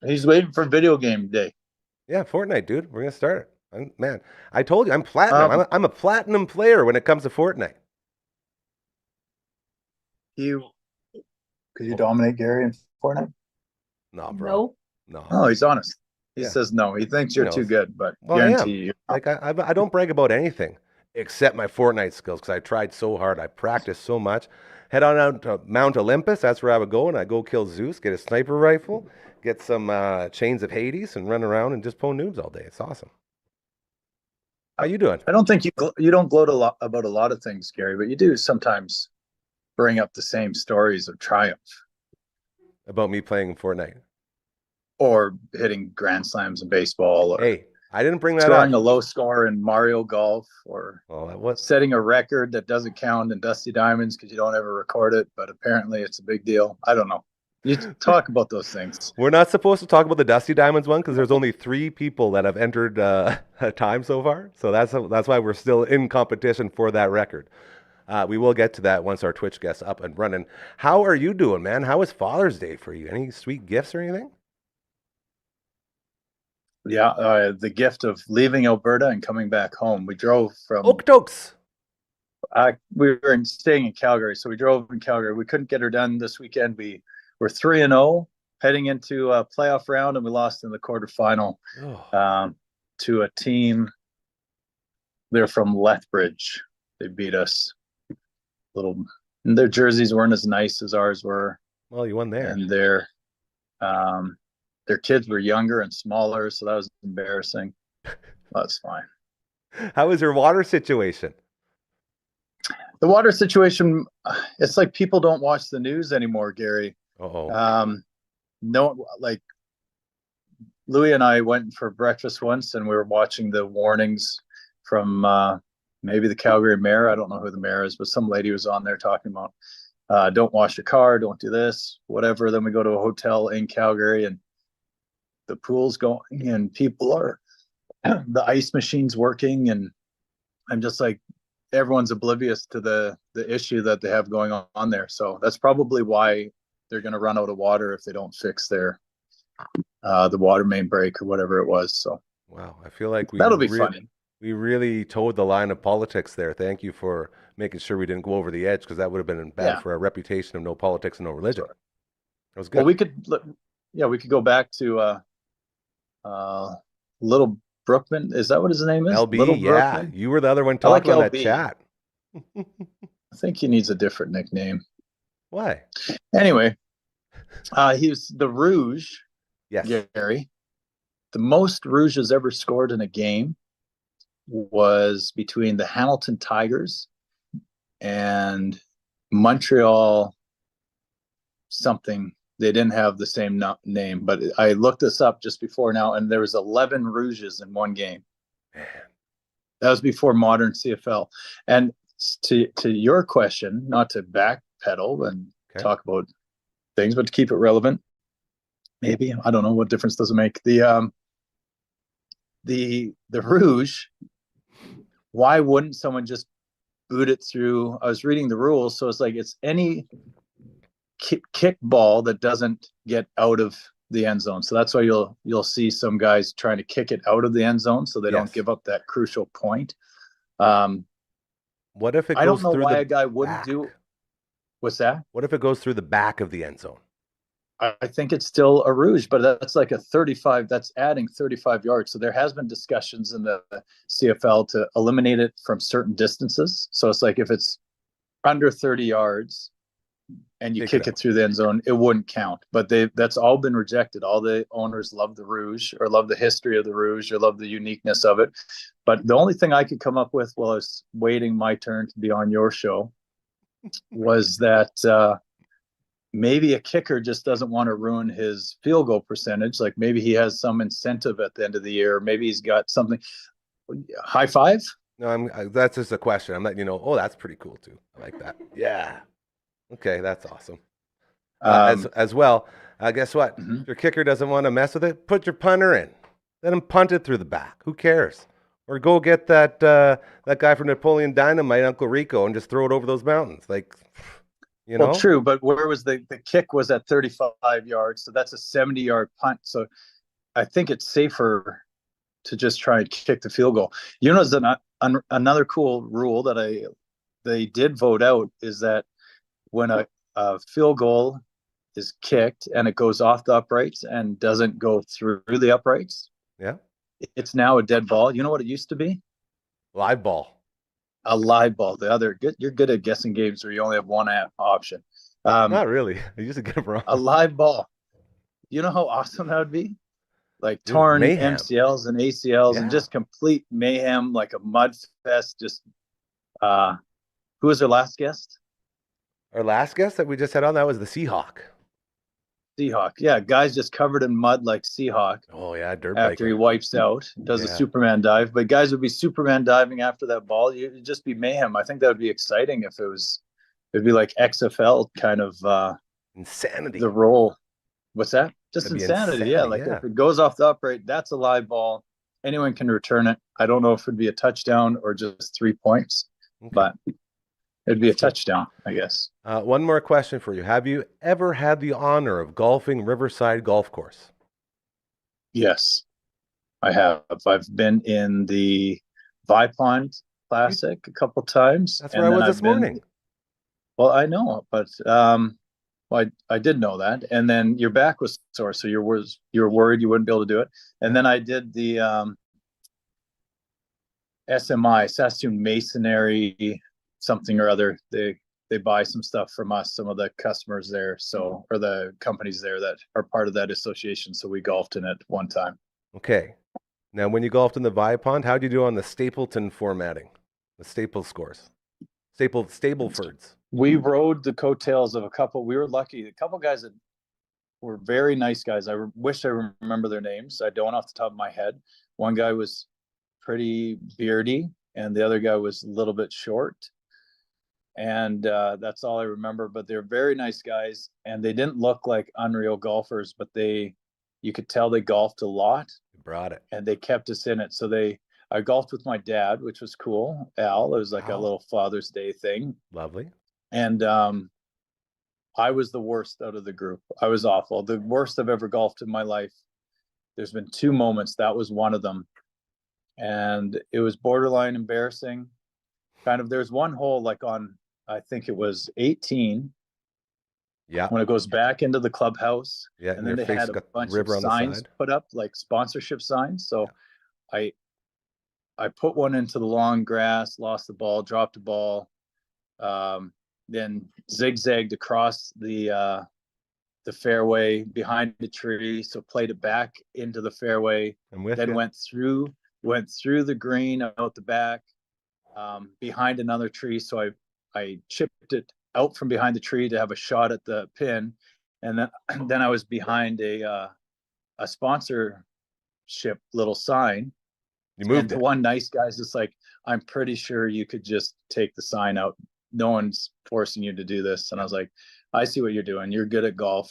He's waiting for video game day. Yeah, Fortnite, dude. We're going to start it. Man, I told you, I'm platinum. I'm a platinum player when it comes to Fortnite. Could you dominate Gary in Fortnite? No, bro. No. Oh, he's honest. He says no. He thinks you're too good, but guarantee you. Like I don't brag about anything except my Fortnite skills because I tried so hard. I practiced so much. Head on out to Mount Olympus. That's where I would go, and I go kill Zeus, get a sniper rifle, get some chains of Hades, and run around and just pull noobs all day. It's awesome. How you doing? I don't think you don't gloat a lot about a lot of things, Gary, but you do sometimes bring up the same stories of triumph. About me playing Fortnite. Or hitting grand slams in baseball. Or hey, I didn't bring that up. Scoring a low score in Mario Golf. Or was setting a record that doesn't count in Dusty Diamonds because you don't ever record it, but apparently it's a big deal. I don't know. You talk about those things. We're not supposed to talk about the Dusty Diamonds one because there's only 3 people that have entered a time so far. So that's why we're still in competition for that record. We will get to that once our Twitch gets up and running. How are you doing, man? How was Father's Day for you? Any sweet gifts or anything? Yeah, the gift of leaving Alberta and coming back home. We drove from Okotoks. We were staying in Calgary, so we drove in Calgary. We couldn't get her done this weekend. We're 3-0 heading into a playoff round, and we lost in the quarterfinal to a team. They're from Lethbridge. They beat us. Their jerseys weren't as nice as ours were. Well, you won there. And their kids were younger and smaller, so that was embarrassing. That's fine. How was your water situation? The water situation, it's like people don't watch the news anymore, Gary. No, like Louis and I went for breakfast once, and we were watching the warnings from maybe the Calgary mayor. I don't know who the mayor is, but some lady was on there talking about don't wash your car, don't do this, whatever. Then we go to a hotel in Calgary, and the pool's going, and people are the ice machine's working, and I'm just like, everyone's oblivious to the issue that they have going on there. So that's probably why they're going to run out of water if they don't fix their the water main break or whatever it was. So wow, I feel like that'll be funny. We really towed the line of politics there. Thank you for making sure we didn't go over the edge, because that would have been bad for our reputation of no politics and no religion. That was good. Well, we could go back to Little Brookman. Is that what his name is? LB, Little yeah. Brookman? You were the other one talking on that chat. I think he needs a different nickname. Why? Anyway, he was the Rouge. Yes. Gary. The most Rouges ever scored in a game was between the Hamilton Tigers and Montreal something. They didn't have the same name, but I looked this up just before now, and there was 11 Rouges in one game. Man. That was before modern CFL. And to your question, not to backpedal and talk about things, but to keep it relevant, maybe, I don't know, what difference does it make? The Rouge, why wouldn't someone just boot it through? I was reading the rules, so it's like it's any kick ball that doesn't get out of the end zone. So that's why you'll see some guys trying to kick it out of the end zone so they don't give up that crucial point. What if it goes I don't know through why the a guy wouldn't back? do. What's that? What if it goes through the back of the end zone? I think it's still a Rouge, but that's like a 35. That's adding 35 yards. So there has been discussions in the CFL to eliminate it from certain distances. So it's like if it's under 30 yards, and you kick it through the end zone, it wouldn't count. But that's all been rejected. All the owners love the Rouge, or love the history of the Rouge, or love the uniqueness of it. But the only thing I could come up with while I was waiting my turn to be on your show was that maybe a kicker just doesn't want to ruin his field goal percentage. Like maybe he has some incentive at the end of the year. Maybe he's got something. High five? No, that's just a question. I'm letting you know. Oh, that's pretty cool too. I like that. Yeah. Okay, that's awesome. As well, guess what? If your kicker doesn't want to mess with it, put your punter in. Let him punt it through the back. Who cares? Or go get that guy from Napoleon Dynamite, Uncle Rico, and just throw it over those mountains. Like, you know? Well, true, but where was the kick was at 35 yards, so that's a 70-yard punt. So I think it's safer to just try and kick the field goal. You know, there's another cool rule that they did vote out is that when a field goal is kicked and it goes off the uprights and doesn't go through the uprights, yeah, it's now a dead ball. You know what it used to be? Live ball. A live ball. You're good at guessing games where you only have one option. Not really. I used to get it wrong. A live ball. You know how awesome that would be? Like torn mayhem. MCLs and ACLs and just complete mayhem, like a mud fest. Just who was our last guest? Our last guest that we just had on, that was the Seahawk. Seahawk, yeah, guys just covered in mud like Seahawk. Oh yeah, dirt after biker. He wipes out, does a Superman dive. But guys would be Superman diving after that ball. It'd just be mayhem. I think that would be exciting if it'd be like XFL kind of insanity. The role. What's that? Just insanity. Yeah, like if it goes off the upright, that's a live ball. Anyone can return it. I don't know if it'd be a touchdown or just 3 points, but it'd be a touchdown, I guess. One more question for you. Have you ever had the honor of golfing Riverside Golf Course? Yes, I have. I've been in the Vipond Classic a couple times. That's where I was this morning. Well, I know, but I did know that. And then your back was sore, so you were worried you wouldn't be able to do it. And then I did the SMI, Saskatoon Masonry something or other. They buy some stuff from us, some of the customers there, or the companies there that are part of that association. So we golfed in it one time. Okay. Now, when you golfed in the Vipond, how'd you do on the Stapleton formatting? The Staple scores? Staplefords. We rode the coattails of we were lucky. A couple guys that were very nice guys. I wish I remember their names. I don't off the top of my head. One guy was pretty beardy and the other guy was a little bit short. And that's all I remember, but they're very nice guys and they didn't look like unreal golfers, but you could tell they golfed a lot. Brought it. And they kept us in it. So I golfed with my dad, which was cool. Al, it was like a little Father's Day thing. Lovely. And I was the worst out of the group. I was awful. The worst I've ever golfed in my life. There's been 2 moments. That was one of them. And it was borderline embarrassing. Kind of, there's one hole like on, I think it was 18. Yeah. When it goes back into the clubhouse. Yeah. And then they had a bunch of signs put up, like sponsorship signs. So I put one into the long grass, lost the ball, dropped the ball, then zigzagged across the fairway behind the tree. So played it back into the fairway. Then went through the green out the back, behind another tree. So I chipped it out from behind the tree to have a shot at the pin. And then I was behind a sponsorship little sign. You moved and the one nice guy's just like, I'm pretty sure you could just take the sign out. No one's forcing you to do this. And I was like, I see what you're doing. You're good at golf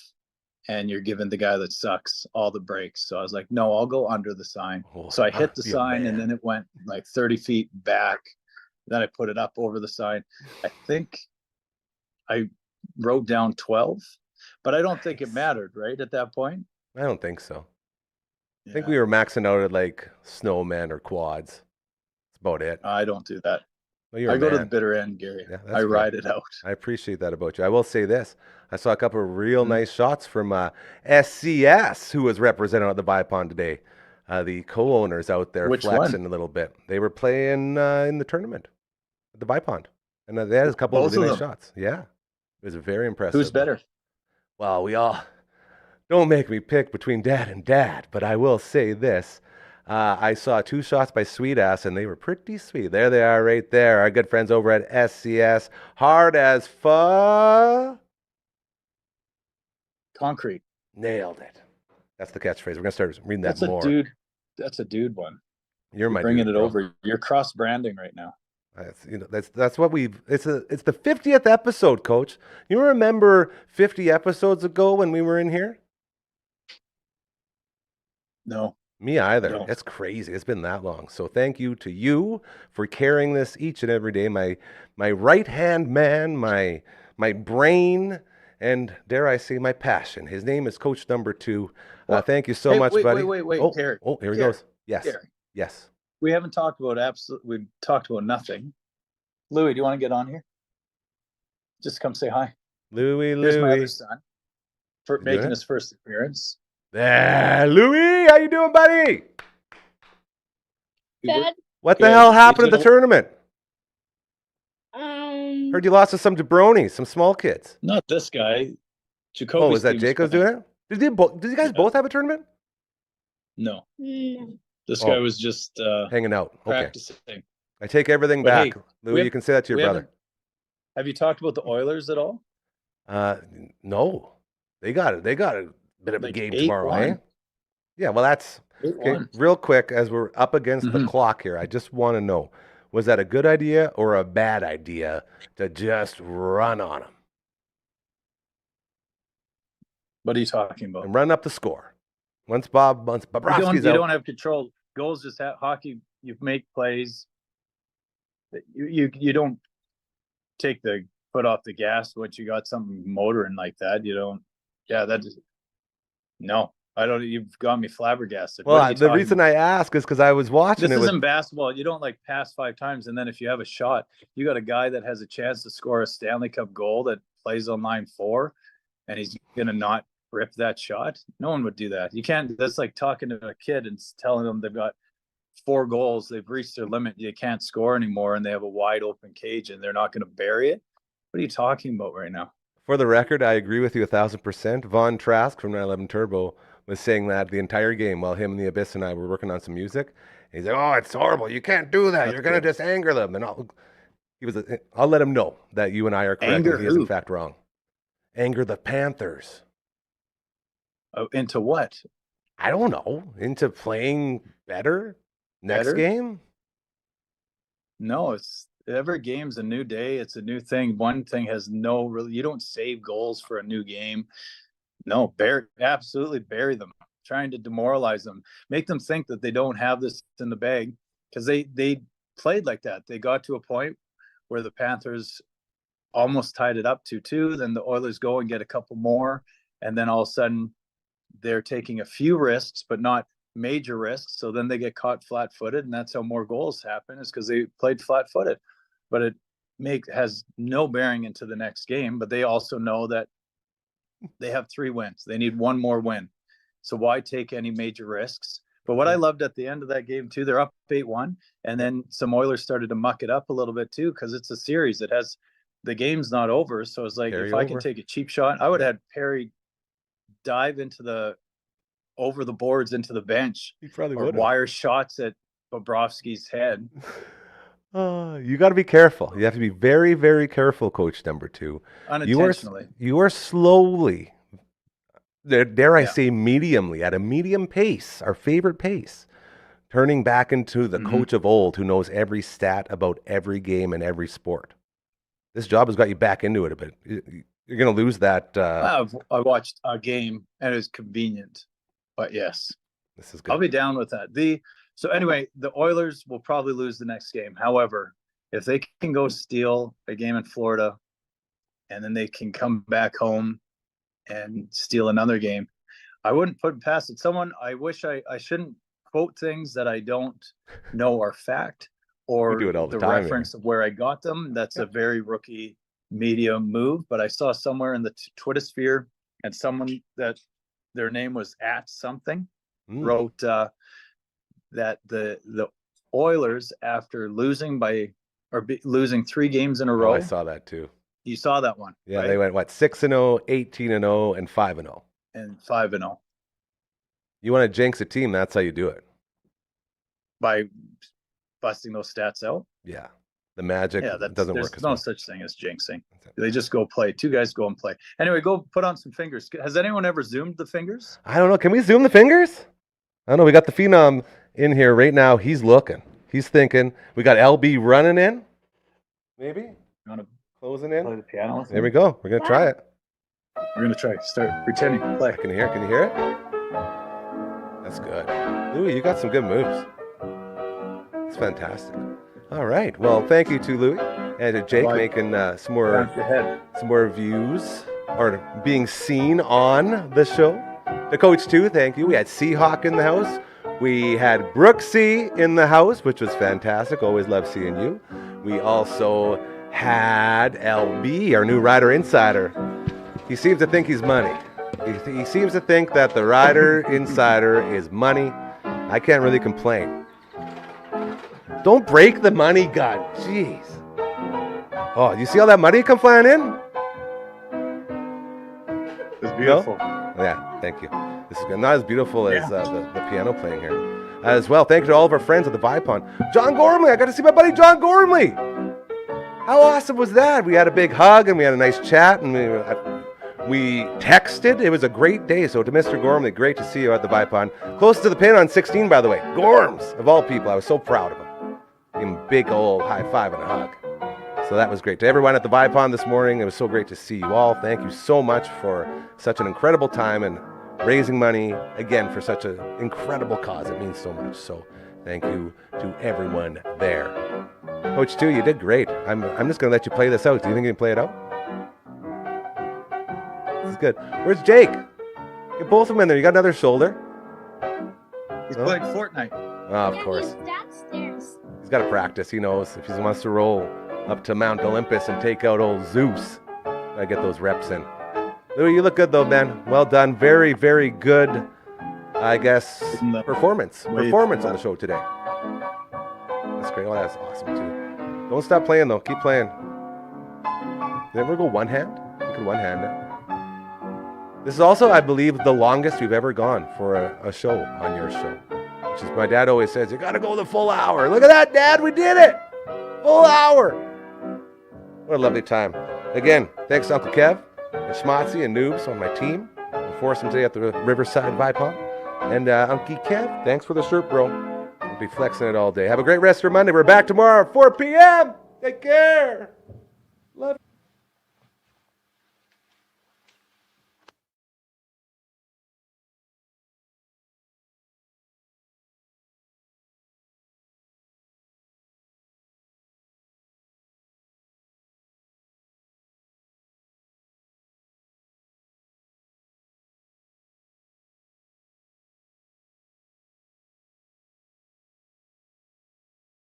and you're giving the guy that sucks all the breaks. So I was like, no, I'll go under the sign. So I hit the sign and then it went like 30 feet back. Then I put it up over the sign. I think I wrote down 12, but I don't think it mattered, right? At that point. I don't think so. I think we were maxing out at like snowmen or quads. That's about it. I don't do that. Well, I go to the bitter end, Gary. Yeah, I ride it out. I appreciate that about you. I will say this. I saw a couple of real nice shots from SCS, who was represented at the Vipond today. The co-owners out there flexing a little bit. They were playing in the tournament at the Vipond. And they had a couple of really nice shots. Yeah. It was very impressive. Who's better? Well, we all don't make me pick between dad and dad, but I will say this. I saw 2 shots by Sweet Ass, and they were pretty sweet. There they are right there. Our good friends over at SCS. Hard as Concrete. Nailed it. That's the catchphrase. We're going to start reading that That's more. That's a dude one. You're my bringing dude, it bro. over. You're cross branding right now. That's what we've. It's the 50th episode, Coach. You remember 50 episodes ago when we were in here? No. Me either. No. It's crazy. It's been that long. So thank you to you for carrying this each and every day. My right hand man, my brain, and dare I say my passion. His name is Coach Number 2. Thank you so much, buddy. Wait, Gary. Oh, here he goes. Yes. Gary. Yes. We haven't talked about we've talked about nothing. Louis, do you want to get on here? Just come say hi. Louis. Here's my other son for You making doing it? his first appearance. Louis, how you doing, buddy? Dad, What the Good. hell happened at the He's tournament? Heard you lost to some jabronis, some small kids. Not this guy. Jacoby's Is that team's Jacob's fine. doing it? Did you guys both have a tournament? No. no. This Oh. guy was just Hanging out. Okay. practicing. I take everything But back. hey, Louis, you can say that to your we brother. Have you talked about the Oilers at all? No. They got it. They got a bit of a Like game tomorrow, 8-1. eh? Yeah, well, that's okay. 8-1. Real quick, as we're up against the Mhm. clock here, I just want to know, was that a good idea or a bad idea to just run on them What are you talking about? and run up the score? Once Bobrovsky's You out. don't have control. Goals just have hockey. You make plays. You don't take the foot off the gas once you got something motoring like that. You don't. Yeah, that just no. I don't. You've got me flabbergasted. What are Well, you the talking reason about? I ask is because I was watching This it isn't with basketball. You don't like pass 5 times, and then if you have a shot, you got a guy that has a chance to score a Stanley Cup goal that plays on line 4, and he's gonna not rip that shot. No one would do that. You can't. That's like talking to a kid and telling them they've got 4 goals, they've reached their limit, they can't score anymore, and they have a wide open cage, and they're not going to bury it. What are you talking about right now? For the record, I agree with you 1,000%. Von Trask from 911 Turbo was saying that the entire game while him and the Abyss and I were working on some music. He's like, "Oh, it's horrible. You can't do that. That's You're going to good. just anger them." And I'll let him know that you and I are correct Anger and he is in who? fact wrong. Anger the Panthers. Into what? I don't know. Into playing better next Better? game? No, it's every game's a new day. It's a new thing. One thing has no really. You don't save goals for a new game. No, absolutely bury them. Trying to demoralize them, make them think that they don't have this in the bag, because they played like that. They got to a point where the Panthers almost tied it up 2-2. Then the Oilers go and get a couple more, and then all of a sudden they're taking a few risks, but not major risks. So then they get caught flat-footed, and that's how more goals happen, is because they played flat-footed. But it has no bearing into the next game. But they also know that they have 3 wins. They need 1 more win. So why take any major risks? But what I loved at the end of that game too, they're up 8-1, and then some Oilers started to muck it up a little bit too, because it's a series. It has the game's not over. So it's like, if I can take a cheap shot, I would have had Perry dive into over the boards into the bench, He probably or would. wire shots at Bobrovsky's head. You got to be careful. You have to be very, very careful, Coach Number 2. Unintentionally. You are slowly, dare I Yeah. say mediumly, at a medium pace, our favorite pace, turning back into the coach of old who knows every stat about every game and every sport. This job has got you back into it a bit. You're going to lose that. I watched a game and it was convenient, but yes, This is good. I'll be down with that. So anyway, the Oilers will probably lose the next game. However, if they can go steal a game in Florida, and then they can come back home and steal another game, I wouldn't put it past it. I wish I shouldn't quote things that I don't know are fact, or We do it all the the time reference of where I got them. That's a very rookie media move. But I saw somewhere in the Twitter sphere, and someone that their name was at something wrote that the Oilers, after losing losing 3 games in a row, I saw that too. You saw that one. Yeah, right? they went, what, 6-0, 18-0, and 5-0. And 5-0 You want to jinx a team, that's how you do it. by busting those stats out. Yeah. The magic doesn't work as no well. such thing as jinxing. They just go play. Two guys go and play. Anyway, go put on some fingers. Has anyone ever zoomed the fingers? I don't know. Can we zoom the fingers? I don't know. We got the Phenom in here right now. He's looking. He's thinking. We got LB running in. Maybe? You want to Closing in. play the piano? There we go. We're going to try it. We're going to try. Start pretending to play. Can you hear it? That's good. Louis, you got some good moves. It's fantastic. All right. Well, thank you to Louis and to Jake making some more views or being seen on the show. The coach too. Thank you. We had Seahawk in the house. We had Brooksy in the house, which was fantastic. Always love seeing you. We also had LB, our new Rider Insider. He seems to think he's money. He seems to think that the Rider Insider is money. I can't really complain. Don't break the money gun. Jeez. Oh, you see all that money come flying in? It's beautiful. No? Yeah, thank you. This is not as beautiful as the piano playing here. As well, thank you to all of our friends at the Vipon. John Gormley, I got to see my buddy John Gormley. How awesome was that? We had a big hug and we had a nice chat and we texted. It was a great day. So to Mr. Gormley, great to see you at the Vipon. Close to the pin on 16, by the way. Gorms, of all people. I was so proud of him. Give him a big old high five and a hug. So that was great. To everyone at the Vipon this morning, it was so great to see you all. Thank you so much for such an incredible time and raising money, again, for such an incredible cause. It means so much. So thank you to everyone there. Coach 2, you did great. I'm just going to let you play this out. Do you think you can play it out? This is good. Where's Jake? Get both of them in there. You got another shoulder. He's playing Fortnite. Oh, of course. He's got to practice. He knows if he wants to roll up to Mount Olympus and take out old Zeus. Gotta get those reps in. Louis, you look good though, man. Well done. Very, very good, I guess, performance on the show today. That's great. Oh, that's awesome too. Don't stop playing though. Keep playing. Did you ever go one hand? You can one hand it. This is also, I believe, the longest we've ever gone for a show on your show. Which is, my dad always says, you gotta go the full hour. Look at that, Dad, we did it! Full hour! What a lovely time. Again, thanks to Uncle Kev, and Schmotzy, and Noobs on my team. We'll force them today at the Riverside Vipon. And Uncle Kev, thanks for the shirt, bro. We'll be flexing it all day. Have a great rest of your Monday. We're back tomorrow at 4 p.m. Take care!